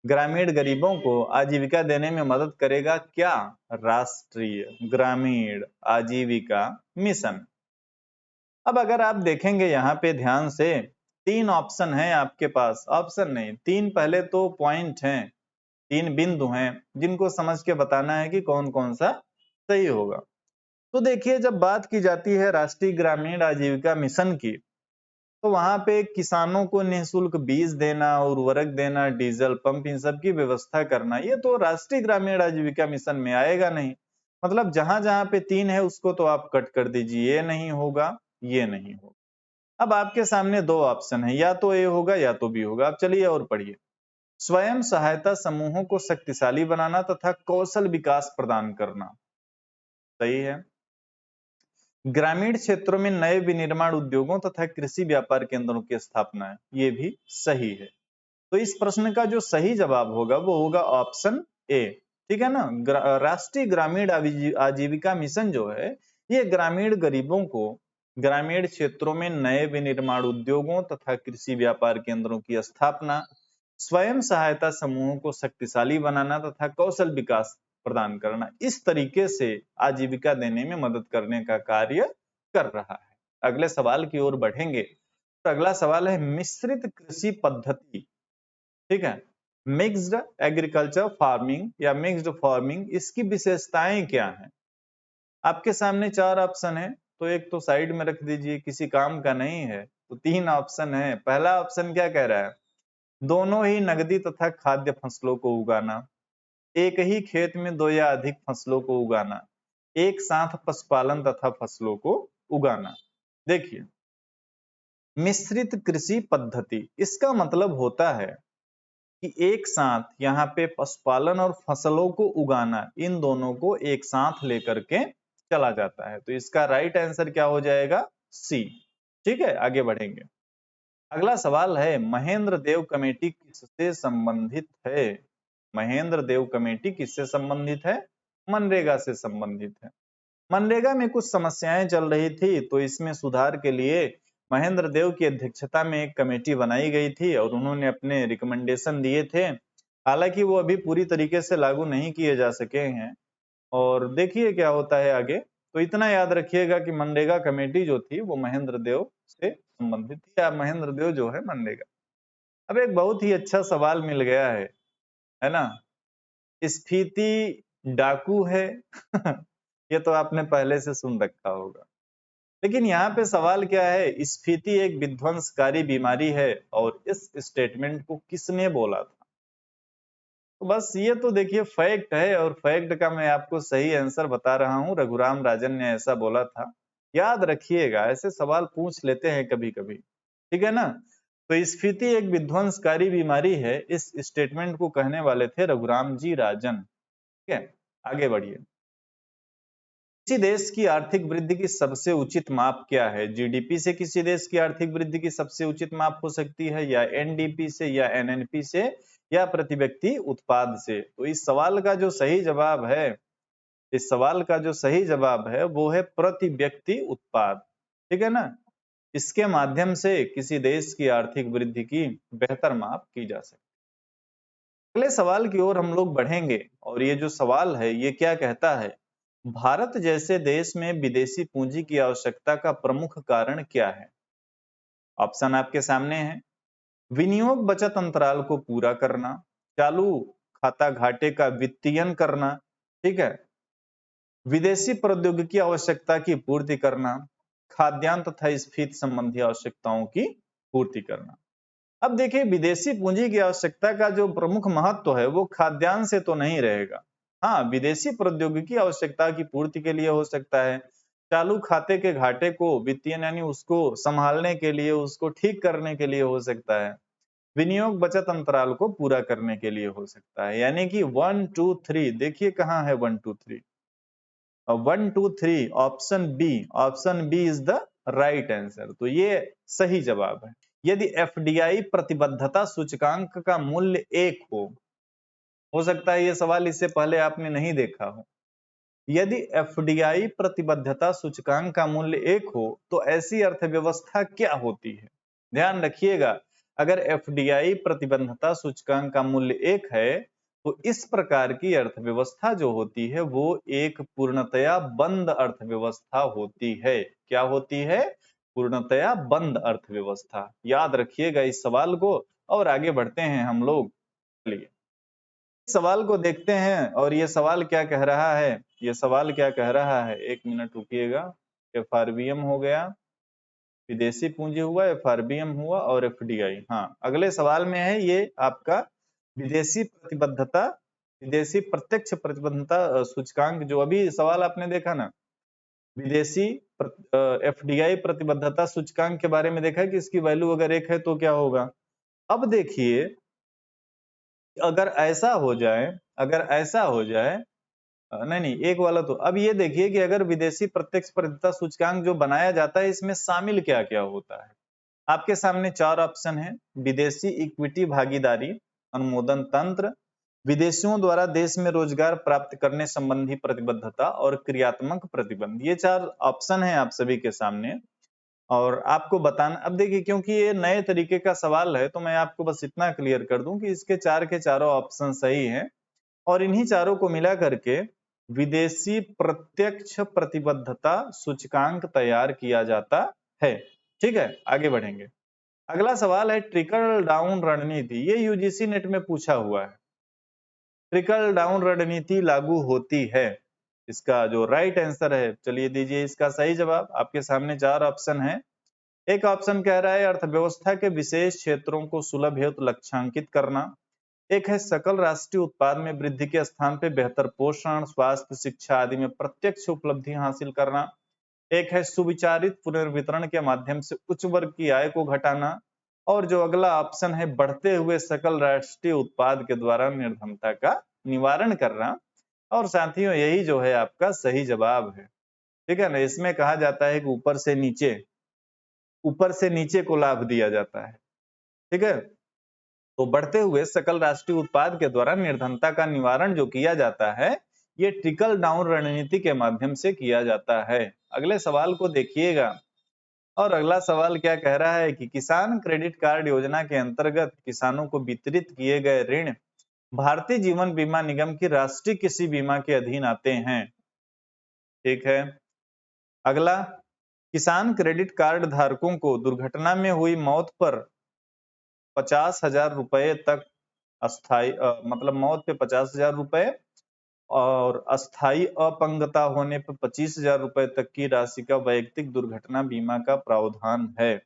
A: ग्रामीण गरीबों को आजीविका देने में मदद करेगा? क्या? राष्ट्रीय ग्रामीण आजीविका मिशन। अब अगर आप देखेंगे यहाँ पे ध्यान से, 3 ऑप्शन है आपके पास, ऑप्शन नहीं, 3 पहले तो पॉइंट हैं, 3 बिंदु हैं जिनको समझ के बताना है कि कौन कौन सा सही होगा। तो देखिए, जब बात की जाती है राष्ट्रीय ग्रामीण आजीविका मिशन की, तो वहां पे किसानों को निःशुल्क बीज देना, उर्वरक देना, डीजल पंप, इन सब की व्यवस्था करना, ये तो राष्ट्रीय ग्रामीण आजीविका मिशन में आएगा नहीं। मतलब जहां जहां पे 3 है उसको तो आप कट कर दीजिए, ये नहीं होगा, ये नहीं होगा। अब आपके सामने 2 ऑप्शन है, या तो ए होगा या तो बी होगा। अब चलिए और पढ़िए। स्वयं सहायता समूहों को शक्तिशाली बनाना तथा कौशल विकास प्रदान करना, सही है। ग्रामीण क्षेत्रों में नए विनिर्माण उद्योगों तथा कृषि व्यापार केंद्रों की स्थापना है, ये भी सही है। तो इस प्रश्न का जो सही जवाब होगा वो होगा ऑप्शन ए। ठीक है ना? राष्ट्रीय ग्रामीण आजीविका मिशन जो है, ये ग्रामीण गरीबों को ग्रामीण क्षेत्रों में नए विनिर्माण उद्योगों तथा कृषि व्यापार केंद्रों की स्थापना, स्वयं सहायता समूहों को शक्तिशाली बनाना तथा कौशल विकास प्रदान करना, इस तरीके से आजीविका देने में मदद करने का कार्य कर रहा है। अगले सवाल की ओर बढ़ेंगे। तो अगला सवाल है, मिश्रित कृषि पद्धति, ठीक है, मिक्स्ड एग्रीकल्चर फार्मिंग या मिक्स्ड फार्मिंग, इसकी विशेषताएं क्या हैं? आपके सामने 4 ऑप्शन है, तो एक तो साइड में रख दीजिए, किसी काम का नहीं है। तो 3 ऑप्शन है। पहला ऑप्शन क्या कह रहा है? दोनों ही नगदी तथा खाद्य फसलों को उगाना, एक ही खेत में 2 या अधिक फसलों को उगाना, एक साथ पशुपालन तथा फसलों को उगाना। देखिए, मिश्रित कृषि पद्धति, इसका मतलब होता है कि एक साथ यहाँ पे पशुपालन और फसलों को उगाना, इन दोनों को एक साथ लेकर के चला जाता है। तो इसका राइट आंसर क्या हो जाएगा? सी। ठीक है, आगे बढ़ेंगे। अगला सवाल है, महेंद्र देव कमेटी किससे संबंधित है? महेंद्र देव कमेटी किससे संबंधित है? मनरेगा से संबंधित है। मनरेगा में कुछ समस्याएं चल रही थी, तो इसमें सुधार के लिए महेंद्र देव की अध्यक्षता में एक कमेटी बनाई गई थी और उन्होंने अपने रिकमेंडेशन दिए थे। हालांकि वो अभी पूरी तरीके से लागू नहीं किए जा सके हैं, और देखिए क्या होता है आगे। तो इतना याद रखिएगा कि मनरेगा कमेटी जो थी वो महेंद्र देव से संबंधित थी, या महेंद्र देव जो है मनरेगा। अब एक बहुत ही अच्छा सवाल मिल गया है ना? स्फीति डाकू है ये तो आपने पहले से सुन रखा होगा, लेकिन यहाँ पे सवाल क्या है, स्फीति एक विध्वंसकारी बीमारी है और इस स्टेटमेंट को किसने बोला था? तो बस ये तो देखिए फैक्ट है, और फैक्ट का मैं आपको सही आंसर बता रहा हूँ, रघुराम राजन ने ऐसा बोला था। याद रखिएगा, ऐसे सवाल पूछ लेते हैं कभी कभी, ठीक है ना? तो स्फीति एक विध्वंसकारी बीमारी है, इस स्टेटमेंट को कहने वाले थे रघुराम जी राजन। ठीक है, आगे बढ़िए। किसी देश की आर्थिक वृद्धि की सबसे उचित माप क्या है? जीडीपी से किसी देश की आर्थिक वृद्धि की सबसे उचित माप हो सकती है, या एनडीपी से, या एनएनपी से, या प्रति व्यक्ति उत्पाद से? तो इस सवाल का जो सही जवाब है, इस सवाल का जो सही जवाब है वो है प्रति व्यक्ति उत्पाद। ठीक है ना? इसके माध्यम से किसी देश की आर्थिक वृद्धि की बेहतर माप की जा सकती है। अगले सवाल की ओर हम लोग बढ़ेंगे, और ये जो सवाल है ये क्या कहता है, भारत जैसे देश में विदेशी पूंजी की आवश्यकता का प्रमुख कारण क्या है? ऑप्शन आपके सामने है। विनियोग बचत अंतराल को पूरा करना, चालू खाता घाटे का वित्तीयन करना, ठीक है, विदेशी प्रौद्योगिकी आवश्यकता की पूर्ति करना, खाद्यान्न तथा स्फीति संबंधी आवश्यकताओं की पूर्ति करना। अब देखिए, विदेशी पूंजी की आवश्यकता का जो प्रमुख महत्व है वो खाद्यान्न से तो नहीं रहेगा। हाँ, विदेशी प्रौद्योगिकी आवश्यकता की पूर्ति के लिए हो सकता है, चालू खाते के घाटे को वित्तीय यानी उसको संभालने के लिए, उसको ठीक करने के लिए हो सकता है, विनियोग बचत अंतराल को पूरा करने के लिए हो सकता है। यानी कि 1 2 3, देखिए कहाँ है 1 2 3, 1 2 3, option B is the right answer. तो ये सही जवाब है। यदि एफडीआई प्रतिबद्धता सूचकांक का मूल्य 1 हो सकता है ये सवाल इससे पहले आपने नहीं देखा हो। यदि एफडीआई प्रतिबद्धता सूचकांक का मूल्य 1 हो तो ऐसी अर्थव्यवस्था क्या होती है? ध्यान रखिएगा, अगर एफडीआई प्रतिबद्धता सूचकांक का मूल्य 1 है तो इस प्रकार की अर्थव्यवस्था जो होती है वो एक पूर्णतया बंद अर्थव्यवस्था होती है। क्या होती है? पूर्णतया बंद अर्थव्यवस्था। याद रखिएगा इस सवाल को, और आगे बढ़ते हैं हम लोग। चलिए सवाल को देखते हैं, और ये सवाल क्या कह रहा है, ये सवाल क्या कह रहा है, एक मिनट रुकिएगा। एफआरबीएम हो गया, विदेशी पूंजी हुआ, एफआरबीएम हुआ, और एफडीआई। हाँ, अगले सवाल में है ये आपका विदेशी प्रतिबद्धता, विदेशी प्रत्यक्ष प्रतिबद्धता सूचकांक। जो अभी सवाल आपने देखा ना, विदेशी एफडीआई प्रतिबद्धता सूचकांक के बारे में देखा है कि इसकी वैल्यू अगर 1 है तो क्या होगा। अब देखिए, अगर ऐसा हो जाए, अगर ऐसा हो जाए, नहीं नहीं, एक वाला तो, अब ये देखिए कि अगर विदेशी प्रत्यक्ष प्रतिबद्धता सूचकांक जो बनाया जाता है इसमें शामिल क्या क्या होता है। आपके सामने 4 ऑप्शन है। विदेशी इक्विटी भागीदारी अनुमोदन तंत्र, विदेशियों द्वारा देश में रोजगार प्राप्त करने संबंधी प्रतिबद्धता, और क्रियात्मक प्रतिबंध। ये 4 ऑप्शन है आप सभी के सामने, और आपको बताना। अब देखिए, क्योंकि ये नए तरीके का सवाल है तो मैं आपको बस इतना क्लियर कर दूं कि इसके 4 के चारों ऑप्शन सही हैं, और इन्हीं चारों को मिला करके विदेशी प्रत्यक्ष प्रतिबद्धता सूचकांक तैयार किया जाता है। ठीक है, आगे बढ़ेंगे। अगला सवाल है, ट्रिकल डाउन रणनीति। ये यूजीसी नेट में पूछा हुआ है। ट्रिकल डाउन रणनीति लागू होती है, इसका जो राइट आंसर है, चलिए दीजिए इसका सही जवाब। आपके सामने 4 ऑप्शन है। एक ऑप्शन कह रहा है अर्थव्यवस्था के विशेष क्षेत्रों को सुलभ हेतु लक्ष्यांकित करना। एक है सकल राष्ट्रीय उत्पाद में वृद्धि के स्थान पे बेहतर पोषण, स्वास्थ्य, शिक्षा आदि में प्रत्यक्ष उपलब्धि हासिल करना। एक है सुविचारित पुनर्वितरण के माध्यम से उच्च वर्ग की आय को घटाना, और जो अगला ऑप्शन है बढ़ते हुए सकल राष्ट्रीय उत्पाद के द्वारा निर्धनता का निवारण करना। और साथियों यही जो है आपका सही जवाब है, ठीक है ना। इसमें कहा जाता है कि ऊपर से नीचे को लाभ दिया जाता है, ठीक है। तो बढ़ते हुए सकल राष्ट्रीय उत्पाद के द्वारा निर्धनता का निवारण जो किया जाता है, ये ट्रिकल डाउन रणनीति के माध्यम से किया जाता है। अगले सवाल को देखिएगा, और अगला सवाल क्या कह रहा है कि किसान क्रेडिट कार्ड योजना के अंतर्गत किसानों को वितरित किए गए ऋण भारतीय जीवन बीमा निगम की राष्ट्रीय कृषि बीमा के अधीन आते हैं, ठीक है। अगला, किसान क्रेडिट कार्ड धारकों को दुर्घटना में हुई मौत पर 50,000 रुपए तक अस्थाई मतलब मौत पे 50,000 रुपए और अस्थाई अपंगता होने पर 25,000 रुपए तक की राशि का वैयक्तिक दुर्घटना बीमा का प्रावधान है।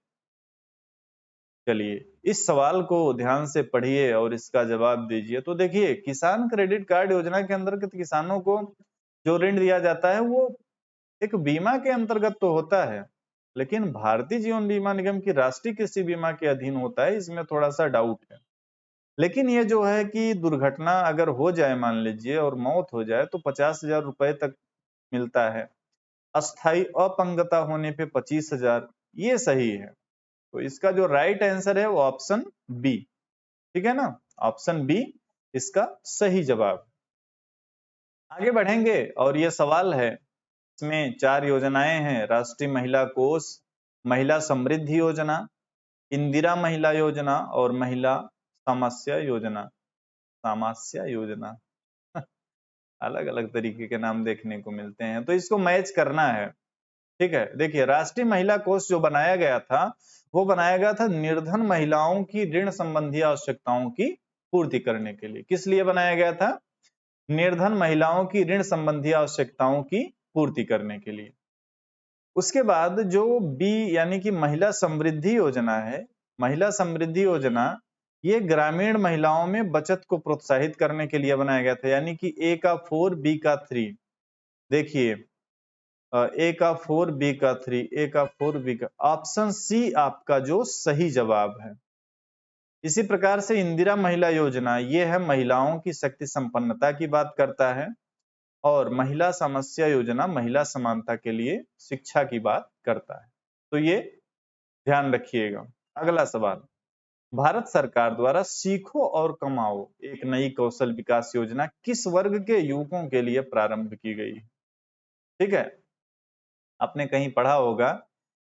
A: चलिए इस सवाल को ध्यान से पढ़िए और इसका जवाब दीजिए। तो देखिए, किसान क्रेडिट कार्ड योजना के अंतर्गत किसानों को जो ऋण दिया जाता है वो एक बीमा के अंतर्गत तो होता है, लेकिन भारतीय जीवन बीमा निगम की राष्ट्रीय कृषि बीमा के अधीन होता है, इसमें थोड़ा सा डाउट है। लेकिन ये जो है कि दुर्घटना अगर हो जाए मान लीजिए और मौत हो जाए तो 50,000 रुपए तक मिलता है, अस्थाई अपंगता होने पे 25,000, ये सही है। तो इसका जो राइट आंसर है वो ऑप्शन बी, ठीक है ना, ऑप्शन बी इसका सही जवाब। आगे बढ़ेंगे और ये सवाल है, इसमें 4 योजनाएं हैं, राष्ट्रीय महिला कोष, महिला समृद्धि योजना, इंदिरा महिला योजना और महिला सामास्या योजना। सामास्या योजना अलग अलग तरीके के नाम देखने को मिलते हैं, तो इसको मैच करना है, ठीक है। देखिए राष्ट्रीय महिला कोष जो बनाया गया था वो बनाया गया था निर्धन महिलाओं की ऋण संबंधी आवश्यकताओं की पूर्ति करने के लिए। किस लिए बनाया गया था? निर्धन महिलाओं की ऋण संबंधी आवश्यकताओं की पूर्ति करने के लिए। उसके बाद जो बी यानी कि महिला समृद्धि योजना है, महिला समृद्धि योजना ये ग्रामीण महिलाओं में बचत को प्रोत्साहित करने के लिए बनाया गया था, यानी कि ए का 4 बी का 3। देखिए ए का 4 बी का 3, ए का 4 बी का, ऑप्शन सी आपका जो सही जवाब है। इसी प्रकार से इंदिरा महिला योजना ये है महिलाओं की शक्ति संपन्नता की बात करता है, और महिला समस्या योजना महिला समानता के लिए शिक्षा की बात करता है। तो ये ध्यान रखिएगा। अगला सवाल, भारत सरकार द्वारा सीखो और कमाओ एक नई कौशल विकास योजना किस वर्ग के युवकों के लिए प्रारंभ की गई? ठीक है, आपने कहीं पढ़ा होगा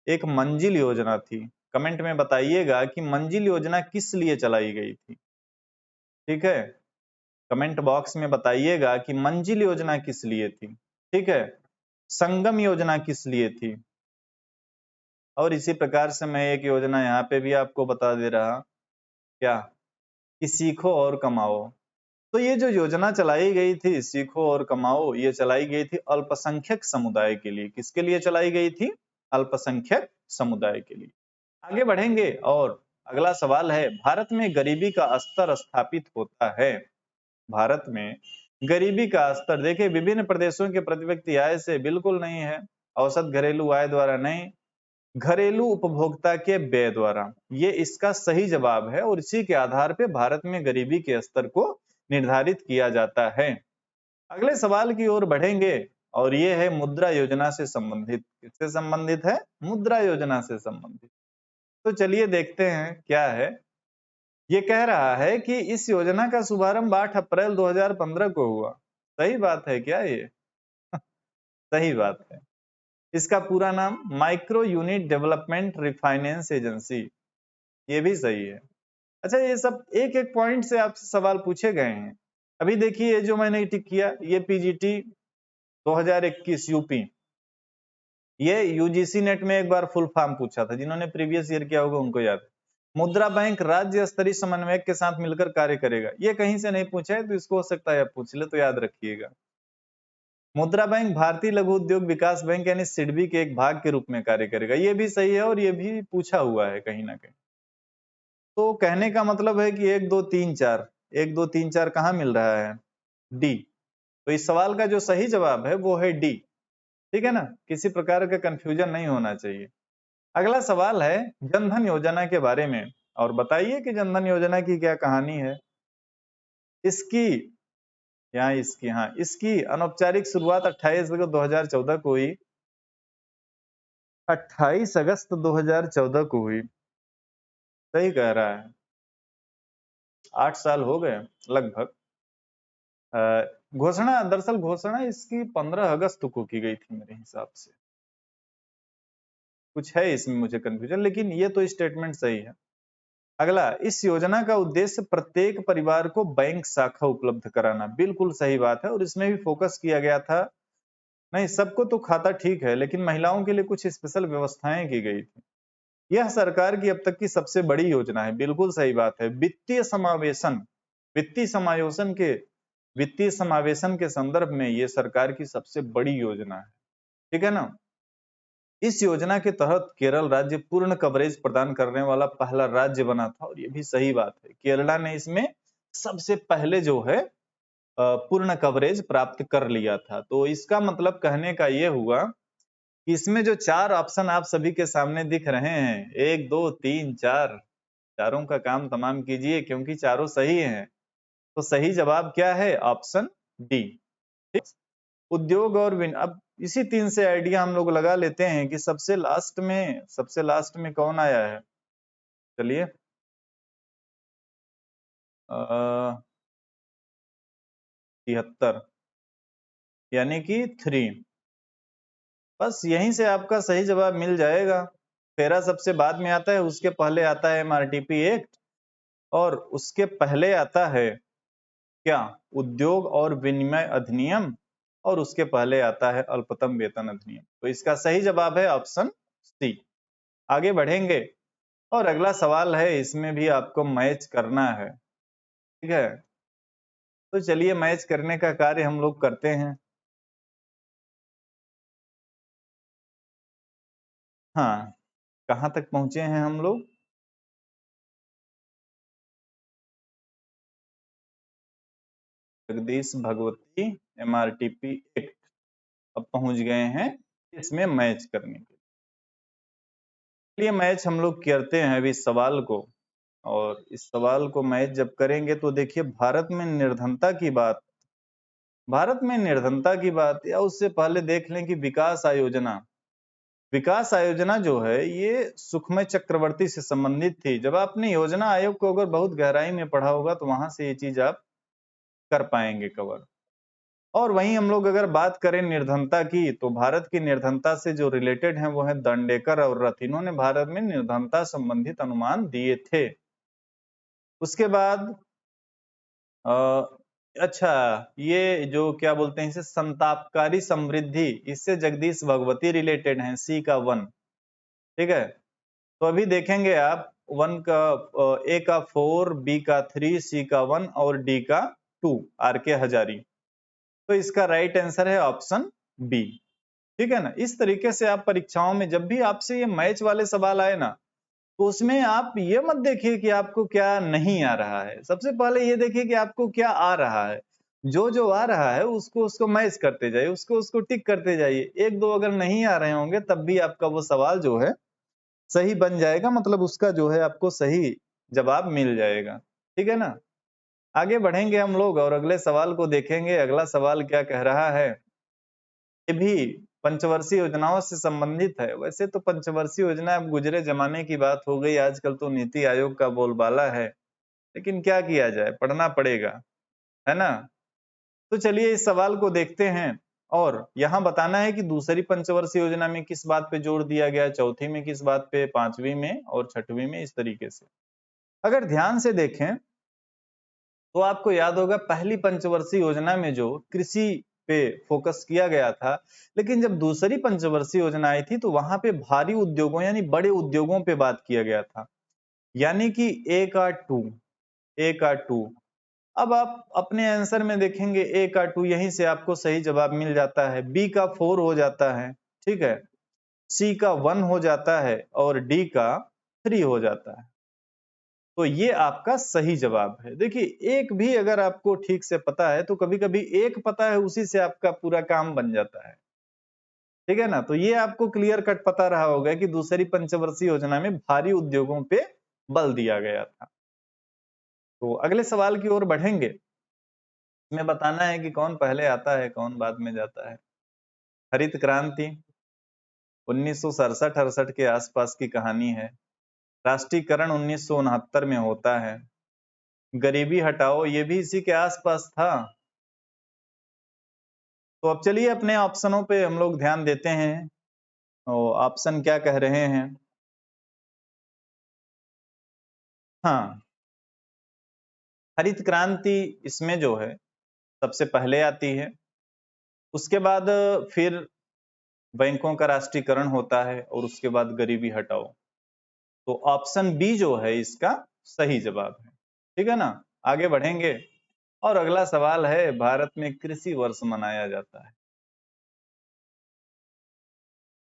A: एक मंजिल योजना थी। कमेंट में बताइएगा कि मंजिल योजना किस लिए चलाई गई थी, ठीक है। कमेंट बॉक्स में बताइएगा कि मंजिल योजना किस लिए थी, ठीक है। संगम योजना किस लिए थी, और इसी प्रकार से मैं एक योजना यहाँ पे भी आपको बता दे रहा, क्या कि सीखो और कमाओ। तो ये जो योजना चलाई गई थी सीखो और कमाओ, ये चलाई गई थी अल्पसंख्यक समुदाय के लिए। किसके लिए चलाई गई थी? अल्पसंख्यक समुदाय के लिए। आगे बढ़ेंगे और अगला सवाल है, भारत में गरीबी का स्तर स्थापित होता है। भारत में गरीबी का स्तर देखिए विभिन्न प्रदेशों के प्रति व्यक्ति आय से बिल्कुल नहीं है, औसत घरेलू आय द्वारा नहीं, घरेलू उपभोक्ता के व्यय द्वारा, ये इसका सही जवाब है। और इसी के आधार पे भारत में गरीबी के स्तर को निर्धारित किया जाता है। अगले सवाल की ओर बढ़ेंगे और ये है मुद्रा योजना से संबंधित। किससे संबंधित है? मुद्रा योजना से संबंधित। तो चलिए देखते हैं क्या है। ये कह रहा है कि इस योजना का शुभारंभ 8 अप्रैल 2015 को हुआ। सही बात है क्या ये? सही बात है। इसका पूरा नाम micro unit development refinance agency, ये भी सही है। अच्छा, ये सब एक एक पॉइंट से आपसे सवाल पूछे गए हैं। अभी देखिए जो मैंने टिक किया, ये पीजीटी 2021 यूपी, ये यूजीसी नेट में एक बार फुल फॉर्म पूछा था, जिन्होंने प्रीवियस ईयर किया होगा उनको याद है। मुद्रा बैंक राज्य स्तरीय समन्वयक के साथ मिलकर कार्य करेगा, ये कहीं से नहीं पूछा है तो इसको हो सकता है आप पूछ ले, तो याद रखिएगा। मुद्रा बैंक भारतीय लघु उद्योग विकास बैंक यानी सिडबी के एक भाग के रूप में कार्य करेगा, ये भी सही है और ये भी पूछा हुआ है कहीं ना कहीं। तो कहने का मतलब है कि 1 2 3 4, 1 2 3 4 कहाँ मिल रहा है? डी। तो इस सवाल का जो सही जवाब है वो है डी। ठीक है ना, किसी प्रकार का कंफ्यूजन नहीं होना चाहिए। अगला सवाल है जनधन योजना के बारे में, और बताइए कि जनधन योजना की क्या कहानी है। इसकी यहाँ इसकी हाँ इसकी अनौपचारिक शुरुआत 28 अगस्त 2014 को हुई। 28 अगस्त 2014 को हुई। सही कह रहा है, 8 साल हो गए लगभग। घोषणा दरअसल घोषणा इसकी 15 अगस्त को की गई थी मेरे हिसाब से। कुछ है इसमें मुझे कंफ्यूजन, लेकिन ये तो स्टेटमेंट सही है। अगला, इस योजना का उद्देश्य प्रत्येक परिवार को बैंक शाखा उपलब्ध कराना। बिल्कुल सही बात है, और इसमें भी फोकस किया गया था। नहीं, सबको तो खाता ठीक है, लेकिन महिलाओं के लिए कुछ स्पेशल व्यवस्थाएं की गई थी। यह सरकार की अब तक की सबसे बड़ी योजना है। बिल्कुल सही बात है। वित्तीय समावेशन के वित्तीय समावेशन के संदर्भ में ये सरकार की सबसे बड़ी योजना है। ठीक है ना। इस योजना के तहत केरल राज्य पूर्ण कवरेज प्रदान करने वाला पहला राज्य बना था, और ये भी सही बात है। केरला ने इसमें सबसे पहले जो है पूर्ण कवरेज प्राप्त कर लिया था। तो इसका मतलब कहने का ये हुआ कि इसमें जो 4 ऑप्शन आप सभी के सामने दिख रहे हैं, 1 2 3 4, चारों का काम तमाम कीजिए, क्योंकि चारों सही हैं। तो सही जवाब क्या है? Option D. उद्योग और अब इसी 3 से आइडिया हम लोग लगा लेते हैं कि सबसे लास्ट में कौन आया है। चलिए, 73, यानी कि 3। बस यहीं से आपका सही जवाब मिल जाएगा। फेरा सबसे बाद में आता है, उसके पहले आता है एमआरटीपी एक्ट, और उसके पहले आता है क्या? उद्योग और विनिमय अधिनियम, और उसके पहले आता है अल्पतम वेतन अधिनियम। तो इसका सही जवाब है ऑप्शन सी। आगे बढ़ेंगे, और अगला सवाल है, इसमें भी आपको मैच करना है। ठीक है, तो चलिए मैच करने का कार्य हम लोग करते हैं। हाँ, कहाँ तक पहुंचे हैं हम लोग? जगदीश भगवती एमआरटीपी एक्ट, अब पहुंच गए हैं इसमें मैच करने के लिए। मैच हम लोग करते हैं अभी इस सवाल को, और इस सवाल को मैच जब करेंगे तो देखिए, भारत में निर्धनता की बात, या उससे पहले देख लें कि विकास आयोजना जो है ये सुखमय चक्रवर्ती से संबंधित थी। जब आपने योजना आयोग को अगर बहुत गहराई में पढ़ा होगा तो वहां से ये चीज आप कर पाएंगे कवर। और वहीं हम लोग अगर बात करें निर्धनता की, तो भारत की निर्धनता से जो रिलेटेड है वो है दंडेकर और रथ। इन्होंने भारत में निर्धनता संबंधित अनुमान दिए थे। उसके बाद अच्छा, ये जो क्या बोलते हैं इसे, संतापकारी समृद्धि, इससे जगदीश भगवती रिलेटेड हैं, सी का 1। ठीक है, तो अभी देखेंगे आप 1 का ए का 4, बी का 3, सी का 1 और डी का 2, आर के हजारी। तो इसका राइट आंसर है ऑप्शन बी। ठीक है ना। इस तरीके से आप परीक्षाओं में जब भी आपसे ये मैच वाले सवाल आए ना, तो उसमें आप ये मत देखिए कि आपको क्या नहीं आ रहा है, सबसे पहले ये देखिए कि आपको क्या आ रहा है। जो जो आ रहा है उसको उसको मैच करते जाइए, उसको उसको टिक करते जाइए। एक दो अगर नहीं आ रहे होंगे तब भी आपका वो सवाल जो है सही बन जाएगा, मतलब उसका जो है आपको सही जवाब मिल जाएगा। ठीक है ना। आगे बढ़ेंगे हम लोग और अगले सवाल को देखेंगे। अगला सवाल क्या कह रहा है, ये भी पंचवर्षीय योजनाओं से संबंधित है। वैसे तो पंचवर्षीय योजना अब गुजरे जमाने की बात हो गई, आजकल तो नीति आयोग का बोलबाला है, लेकिन क्या किया जाए, पढ़ना पड़ेगा, है ना। तो चलिए इस सवाल को देखते हैं, और यहाँ बताना है कि दूसरी पंचवर्षीय योजना में किस बात पे जोर दिया गया, चौथी में किस बात पे, पांचवी में और छठवीं में, इस तरीके से। अगर ध्यान से देखें तो आपको याद होगा पहली पंचवर्षीय योजना में जो कृषि पे फोकस किया गया था, लेकिन जब दूसरी पंचवर्षीय योजना आई थी तो वहां पे भारी उद्योगों यानी बड़े उद्योगों पे बात किया गया था। यानी कि ए का 2। अब आप अपने आंसर में देखेंगे ए का 2, यहीं से आपको सही जवाब मिल जाता है। बी का 4 हो जाता है, ठीक है, सी का 1 हो जाता है और डी का 3 हो जाता है। तो ये आपका सही जवाब है। देखिए, एक भी अगर आपको ठीक से पता है तो कभी कभी एक पता है उसी से आपका पूरा काम बन जाता है। ठीक है ना। तो ये आपको क्लियर कट पता रहा होगा कि दूसरी पंचवर्षीय योजना में भारी उद्योगों पे बल दिया गया था। तो अगले सवाल की ओर बढ़ेंगे। इसमें बताना है कि कौन पहले आता है कौन बाद में जाता है। हरित क्रांति 1967-68 के आसपास की कहानी है। राष्ट्रीयकरण 1969 में होता है। गरीबी हटाओ ये भी इसी के आसपास था। तो अब चलिए अपने ऑप्शनों पे हम लोग ध्यान देते हैं और ऑप्शन क्या कह रहे हैं। हाँ, हरित क्रांति इसमें जो है सबसे पहले आती है। उसके बाद फिर बैंकों का राष्ट्रीयकरण होता है और उसके बाद गरीबी हटाओ। तो ऑप्शन बी जो है इसका सही जवाब है। ठीक है ना। आगे बढ़ेंगे और अगला सवाल है, भारत में कृषि वर्ष मनाया जाता है,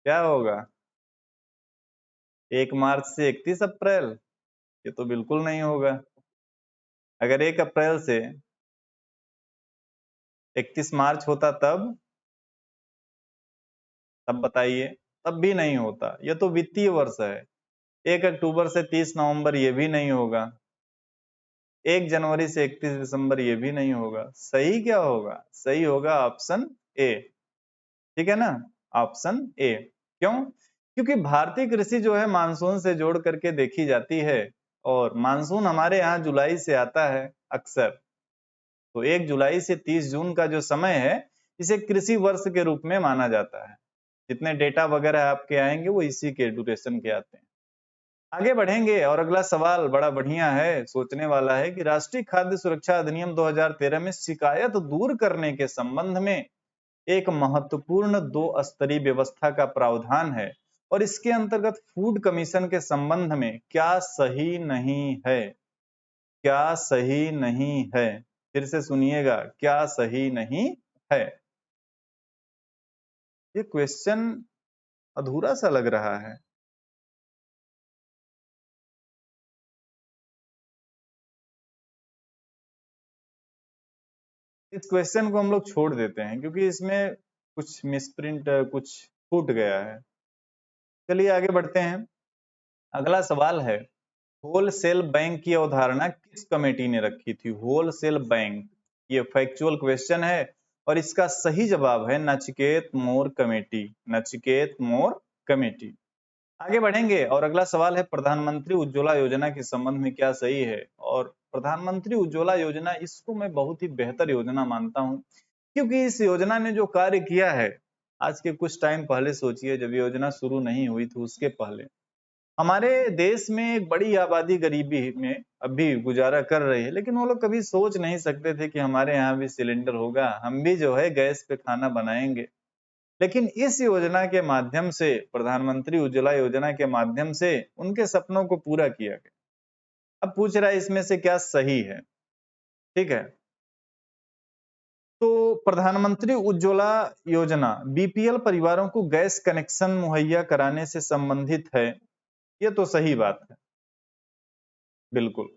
A: क्या होगा? 1 मार्च से 31 अप्रैल? ये तो बिल्कुल नहीं होगा। अगर 1 अप्रैल से 31 मार्च होता तब बताइए। तब भी नहीं होता, ये तो वित्तीय वर्ष है। 1 अक्टूबर से 30 नवंबर ये भी नहीं होगा। 1 जनवरी से 31 दिसंबर ये भी नहीं होगा। सही क्या होगा? सही होगा ऑप्शन ए। ठीक है ना, ऑप्शन ए। क्यों? क्योंकि भारतीय कृषि जो है मानसून से जोड़ करके देखी जाती है और मानसून हमारे यहाँ जुलाई से आता है अक्सर। तो 1 जुलाई से 30 जून का जो समय है इसे कृषि वर्ष के रूप में माना जाता है। जितने डेटा वगैरह आपके आएंगे वो इसी के ड्यूरेशन के आते हैं। आगे बढ़ेंगे और अगला सवाल बड़ा बढ़िया है, सोचने वाला है कि राष्ट्रीय खाद्य सुरक्षा अधिनियम 2013 में शिकायत दूर करने के संबंध में एक महत्वपूर्ण 2 स्तरीय व्यवस्था का प्रावधान है और इसके अंतर्गत फूड कमीशन के संबंध में क्या सही नहीं है? क्या सही नहीं है? फिर से सुनिएगा, क्या सही नहीं है? ये क्वेश्चन अधूरा सा लग रहा है। इस क्वेश्चन को हम लोग छोड़ देते हैं क्योंकि इसमें कुछ मिसप्रिंट कुछ छूट गया है। चलिए आगे बढ़ते हैं। अगला सवाल है, होलसेल बैंक की अवधारणा किस कमेटी ने रखी थी? होलसेल बैंक, ये फैक्चुअल क्वेश्चन है और इसका सही जवाब है नचिकेत मोर कमेटी। नचिकेत मोर कमेटी। आगे बढ़ेंगे और अगला सवाल है, प्रधानमंत्री उज्ज्वला योजना के संबंध में क्या सही है? और प्रधानमंत्री उज्ज्वला योजना, इसको मैं बहुत ही बेहतर योजना मानता हूं क्योंकि इस योजना ने जो कार्य किया है, आज के कुछ टाइम पहले सोचिए जब योजना शुरू नहीं हुई थी उसके पहले हमारे देश में एक बड़ी आबादी गरीबी में अभी गुजारा कर रही है, लेकिन वो लोग कभी सोच नहीं सकते थे कि हमारे यहाँ भी सिलेंडर होगा, हम भी जो है गैस पे खाना बनाएंगे। लेकिन इस योजना के माध्यम से, प्रधानमंत्री उज्ज्वला योजना के माध्यम से उनके सपनों को पूरा किया गया। अब पूछ रहा है इसमें से क्या सही है? ठीक है, तो प्रधानमंत्री उज्ज्वला योजना बीपीएल परिवारों को गैस कनेक्शन मुहैया कराने से संबंधित है, ये तो सही बात है। बिल्कुल,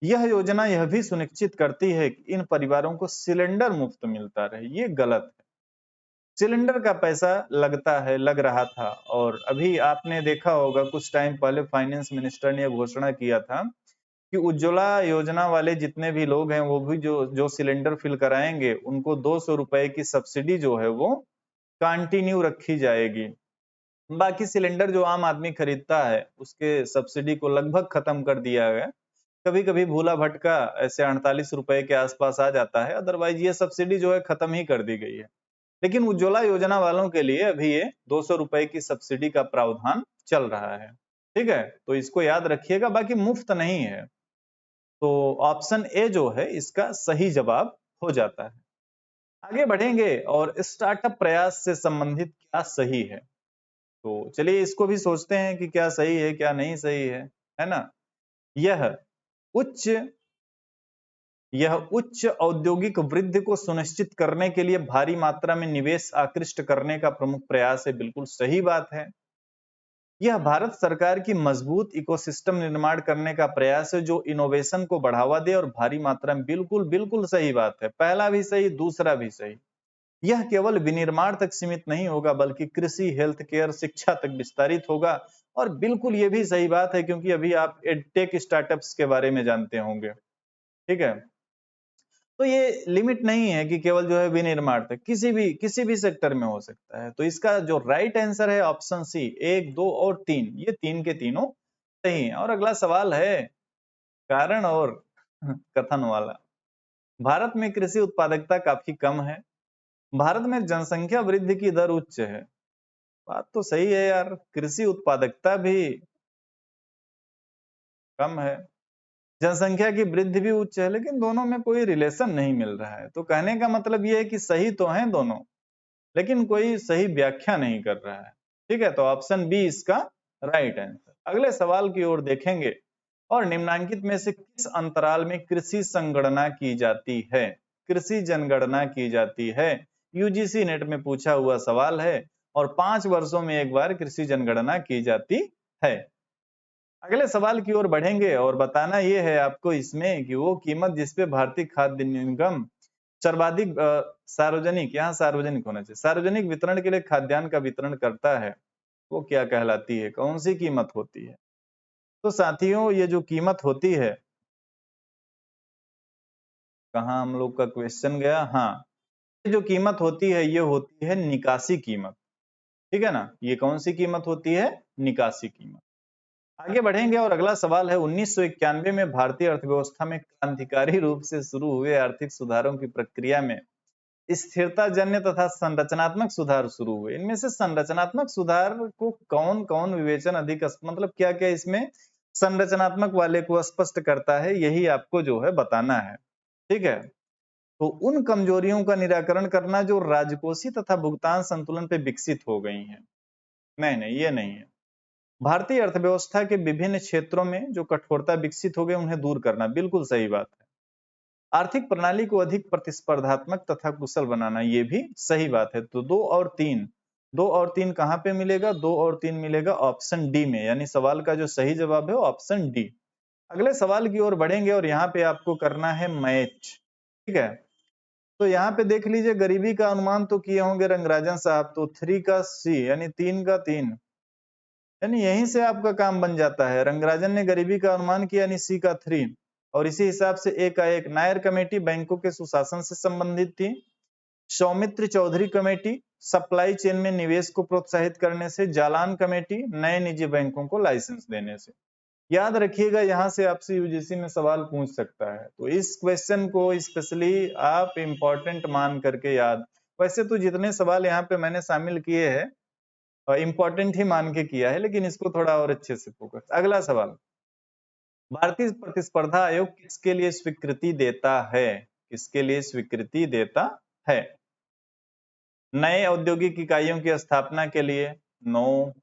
A: यह योजना यह भी सुनिश्चित करती है कि इन परिवारों को सिलेंडर मुफ्त मिलता रहे, ये गलत है। सिलेंडर का पैसा लगता है, लग रहा था, और अभी आपने देखा होगा कुछ टाइम पहले फाइनेंस मिनिस्टर ने घोषणा किया था कि उज्ज्वला योजना वाले जितने भी लोग हैं वो भी जो जो सिलेंडर फिल कराएंगे उनको 200 रुपए की सब्सिडी जो है वो कंटिन्यू रखी जाएगी। बाकी सिलेंडर जो आम आदमी खरीदता है उसके सब्सिडी को लगभग खत्म कर दिया गया। कभी कभी भूला भटका ऐसे 48 रुपए के आसपास आ जाता है, अदरवाइज ये सब्सिडी जो है खत्म ही कर दी गई है। लेकिन उज्ज्वला योजना वालों के लिए अभी ये 200 रुपए की सब्सिडी का प्रावधान चल रहा है। ठीक है, तो इसको याद रखिएगा, बाकी मुफ्त नहीं है। तो ऑप्शन ए जो है इसका सही जवाब हो जाता है। आगे बढ़ेंगे और स्टार्टअप प्रयास से संबंधित क्या सही है? तो चलिए इसको भी सोचते हैं कि क्या सही है क्या नहीं सही है ना। यह उच्च यह उच्च औद्योगिक वृद्धि को सुनिश्चित करने के लिए भारी मात्रा में निवेश आकृष्ट करने का प्रमुख प्रयास है, बिल्कुल सही बात है। यह भारत सरकार की मजबूत इकोसिस्टम निर्माण करने का प्रयास है जो इनोवेशन को बढ़ावा दे और भारी मात्रा में, बिल्कुल बिल्कुल सही बात है। पहला भी सही, दूसरा भी सही। यह केवल विनिर्माण तक सीमित नहीं होगा बल्कि कृषि, हेल्थ केयर, शिक्षा तक विस्तारित होगा। और बिल्कुल ये भी सही बात है, क्योंकि अभी आप एडटेक स्टार्टअप्स के बारे में जानते होंगे, ठीक है। तो ये लिमिट नहीं है कि केवल जो है विनिर्माण तक, किसी भी सेक्टर में हो सकता है। तो इसका जो राइट आंसर है ऑप्शन सी, 1, 2 और 3, ये तीन के तीनों सही है। और अगला सवाल है कारण और कथन वाला। भारत में कृषि उत्पादकता काफी कम है। भारत में जनसंख्या वृद्धि की दर उच्च है। बात तो सही है यार, कृषि उत्पादकता भी कम है, जनसंख्या की वृद्धि भी उच्च है, लेकिन दोनों में कोई रिलेशन नहीं मिल रहा है। तो कहने का मतलब ये है कि सही तो हैं दोनों, लेकिन कोई सही व्याख्या नहीं कर रहा है। ठीक है, तो ऑप्शन बी इसका राइट आंसर। अगले सवाल की ओर देखेंगे। और निम्नांकित में से किस अंतराल में कृषि संगणना की जाती है? कृषि जनगणना की जाती है। यूजीसी नेट में पूछा हुआ सवाल है और 5 वर्षों में एक बार कृषि जनगणना की जाती है। अगले सवाल की ओर बढ़ेंगे और बताना यह है आपको इसमें कि वो कीमत जिसपे भारतीय खाद्य निगम सर्वाधिक सार्वजनिक, यहाँ सार्वजनिक होना चाहिए, सार्वजनिक वितरण के लिए खाद्यान्न का वितरण करता है, वो क्या कहलाती है, कौन सी कीमत होती है? तो साथियों ये जो कीमत होती है, कहाँ हम लोग का क्वेश्चन गया, हाँ, ये जो कीमत होती है ये होती है निकासी कीमत। ठीक है ना, ये कौन सी कीमत होती है? निकासी कीमत। आगे बढ़ेंगे और अगला सवाल है 1991 में भारतीय अर्थव्यवस्था में क्रांतिकारी रूप से शुरू हुए आर्थिक सुधारों की प्रक्रिया में स्थिरता जन्य तथा संरचनात्मक सुधार शुरू हुए। इनमें से संरचनात्मक सुधार को कौन कौन विवेचन अधिक मतलब क्या क्या इसमें संरचनात्मक वाले को स्पष्ट करता है, यही आपको जो है बताना है। ठीक है, तो उन कमजोरियों का निराकरण करना जो राजकोषीय तथा भुगतान संतुलन पे विकसित हो गई हैं। नहीं नहीं, ये नहीं है। भारतीय अर्थव्यवस्था के विभिन्न क्षेत्रों में जो कठोरता विकसित हो गई उन्हें दूर करना, बिल्कुल सही बात है। आर्थिक प्रणाली को अधिक प्रतिस्पर्धात्मक तथा कुशल बनाना, ये भी सही बात है। तो 2 और 3 कहां पे मिलेगा? 2 और 3 मिलेगा ऑप्शन डी में, यानी सवाल का जो सही जवाब है ऑप्शन डी। अगले सवाल की ओर बढ़ेंगे और यहाँ पे आपको करना है मैच। ठीक है, तो यहाँ पे देख लीजिए, गरीबी का अनुमान तो किए होंगे रंगराजन साहब, तो 3 का सी यानी 3 का 3, यानी यहीं से आपका काम बन जाता है। रंगराजन ने गरीबी का अनुमान किया यानी सी का 3, और इसी हिसाब से ए का 1। नायर कमेटी बैंकों के सुशासन से संबंधित थी। Saumitra Chaudhary committee supply chain में निवेश को प्रोत्साहित करने से। जालान कमेटी नए निजी बैंकों को लाइसेंस देने से। याद रखिएगा, यहाँ से आपसे यूजीसी में सवाल पूछ सकता है, तो इस क्वेश्चन को स्पेशली आप इंपॉर्टेंट मान करके याद, वैसे तो जितने सवाल यहाँ पे मैंने शामिल किए हैं इंपॉर्टेंट ही मान के किया है, लेकिन इसको थोड़ा और अच्छे से फोकस। अगला सवाल, भारतीय प्रतिस्पर्धा आयोग किसके लिए स्वीकृति देता है? किसके लिए स्वीकृति देता है? नए औद्योगिक इकाइयों की स्थापना के लिए? नो।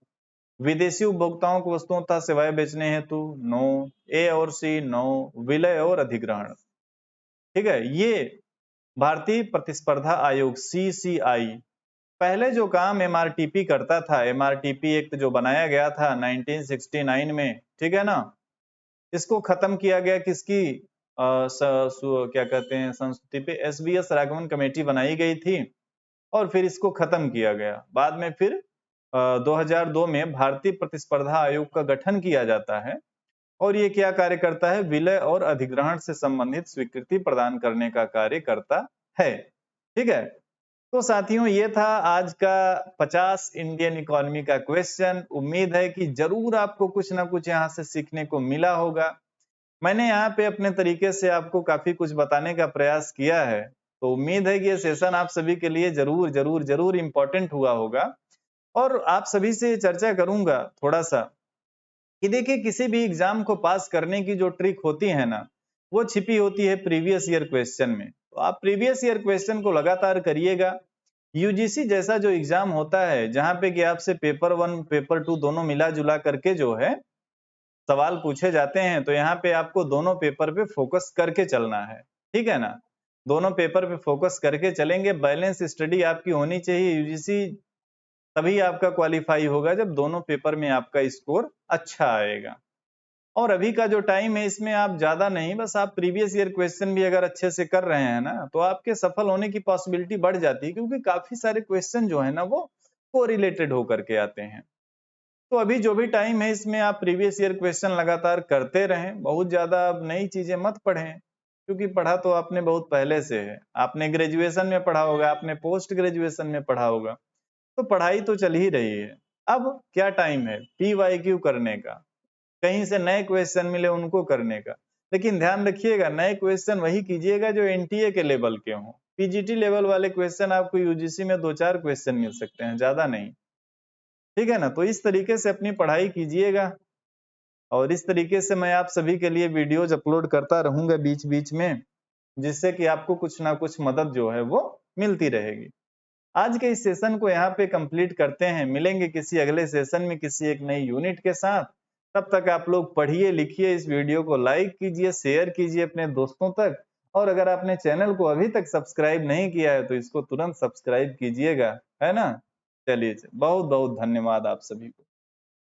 A: विदेशी उपभोक्ताओं को वस्तुओं तथा सेवाएं बेचने हेतु? नो। ए और सी नो। विलय और अधिग्रहण। ठीक है, ये भारतीय प्रतिस्पर्धा आयोग सीसीआई पहले जो काम एमआरटीपी करता था, एमआरटीपी एक्ट जो बनाया गया था 1969 में, ठीक है ना, इसको खत्म किया गया किसकी क्या कहते हैं संस्कृति पे, एसबीएस राघवन कमेटी बनाई गई थी और फिर इसको खत्म किया गया। बाद में फिर 2002 में भारतीय प्रतिस्पर्धा आयोग का गठन किया जाता है और ये क्या कार्य करता है? विलय और अधिग्रहण से संबंधित स्वीकृति प्रदान करने का कार्य करता है। ठीक है, तो साथियों ये था आज का 50 इंडियन इकोनॉमी का क्वेश्चन। उम्मीद है कि जरूर आपको कुछ ना कुछ यहाँ से सीखने को मिला होगा। मैंने यहाँ पे अपने तरीके से आपको काफी कुछ बताने का प्रयास किया है, तो उम्मीद है कि ये सेशन आप सभी के लिए जरूर जरूर जरूर इंपॉर्टेंट हुआ होगा। और आप सभी से चर्चा करूंगा थोड़ा सा कि देखिए, किसी भी एग्जाम को पास करने की जो ट्रिक होती है ना, वो छिपी होती है प्रीवियस ईयर क्वेश्चन में। तो आप प्रीवियस ईयर क्वेश्चन को लगातार करिएगा। यूजीसी जैसा जो एग्जाम होता है, जहां पे कि आपसे पेपर 1 पेपर 2 दोनों मिला जुला करके जो है सवाल पूछे जाते हैं, तो यहाँ पे आपको दोनों पेपर पे फोकस करके चलना है। ठीक है ना, दोनों पेपर पे फोकस करके चलेंगे। बैलेंस स्टडी आपकी होनी चाहिए। यूजीसी तभी आपका क्वालिफाई होगा जब दोनों पेपर में आपका स्कोर अच्छा आएगा। और अभी का जो टाइम है इसमें आप ज्यादा नहीं, बस आप प्रीवियस ईयर क्वेश्चन भी अगर अच्छे से कर रहे हैं ना तो आपके सफल होने की पॉसिबिलिटी बढ़ जाती है, क्योंकि काफी सारे क्वेश्चन जो है ना वो कोरिलेटेड होकर के आते हैं। तो अभी जो भी टाइम है इसमें आप प्रीवियस ईयर क्वेश्चन लगातार करते रहें, बहुत ज्यादा अब नई चीजें मत पढ़ें, क्योंकि पढ़ा तो आपने बहुत पहले से है। आपने ग्रेजुएशन में पढ़ा होगा, आपने पोस्ट ग्रेजुएशन में पढ़ा होगा, तो पढ़ाई तो चल ही रही है। अब क्या टाइम है PYQ करने का, कहीं से नए क्वेश्चन मिले उनको करने का। लेकिन ध्यान रखिएगा, नए क्वेश्चन वही कीजिएगा जो NTA के लेवल के हों। PGT लेवल वाले क्वेश्चन आपको UGC में 2-4 क्वेश्चन मिल सकते हैं, ज्यादा नहीं। ठीक है ना? तो इस तरीके से अपनी पढ़ाई कीजिएगा, और इस तरीके से मैं आप सभी के लिए वीडियोज अपलोड करता रहूंगा बीच-बीच में, जिससे कि आपको कुछ ना कुछ मदद जो है वो मिलती रहेगी। आज के इस सेशन को यहाँ पे कंप्लीट करते हैं, मिलेंगे किसी अगले सेशन में किसी एक नई यूनिट के साथ। तब तक आप लोग पढ़िए लिखिए, इस वीडियो को लाइक कीजिए, शेयर कीजिए अपने दोस्तों तक, और अगर आपने चैनल को अभी तक सब्सक्राइब नहीं किया है तो इसको तुरंत सब्सक्राइब कीजिएगा, है ना? चलिए, बहुत बहुत धन्यवाद आप सभी को।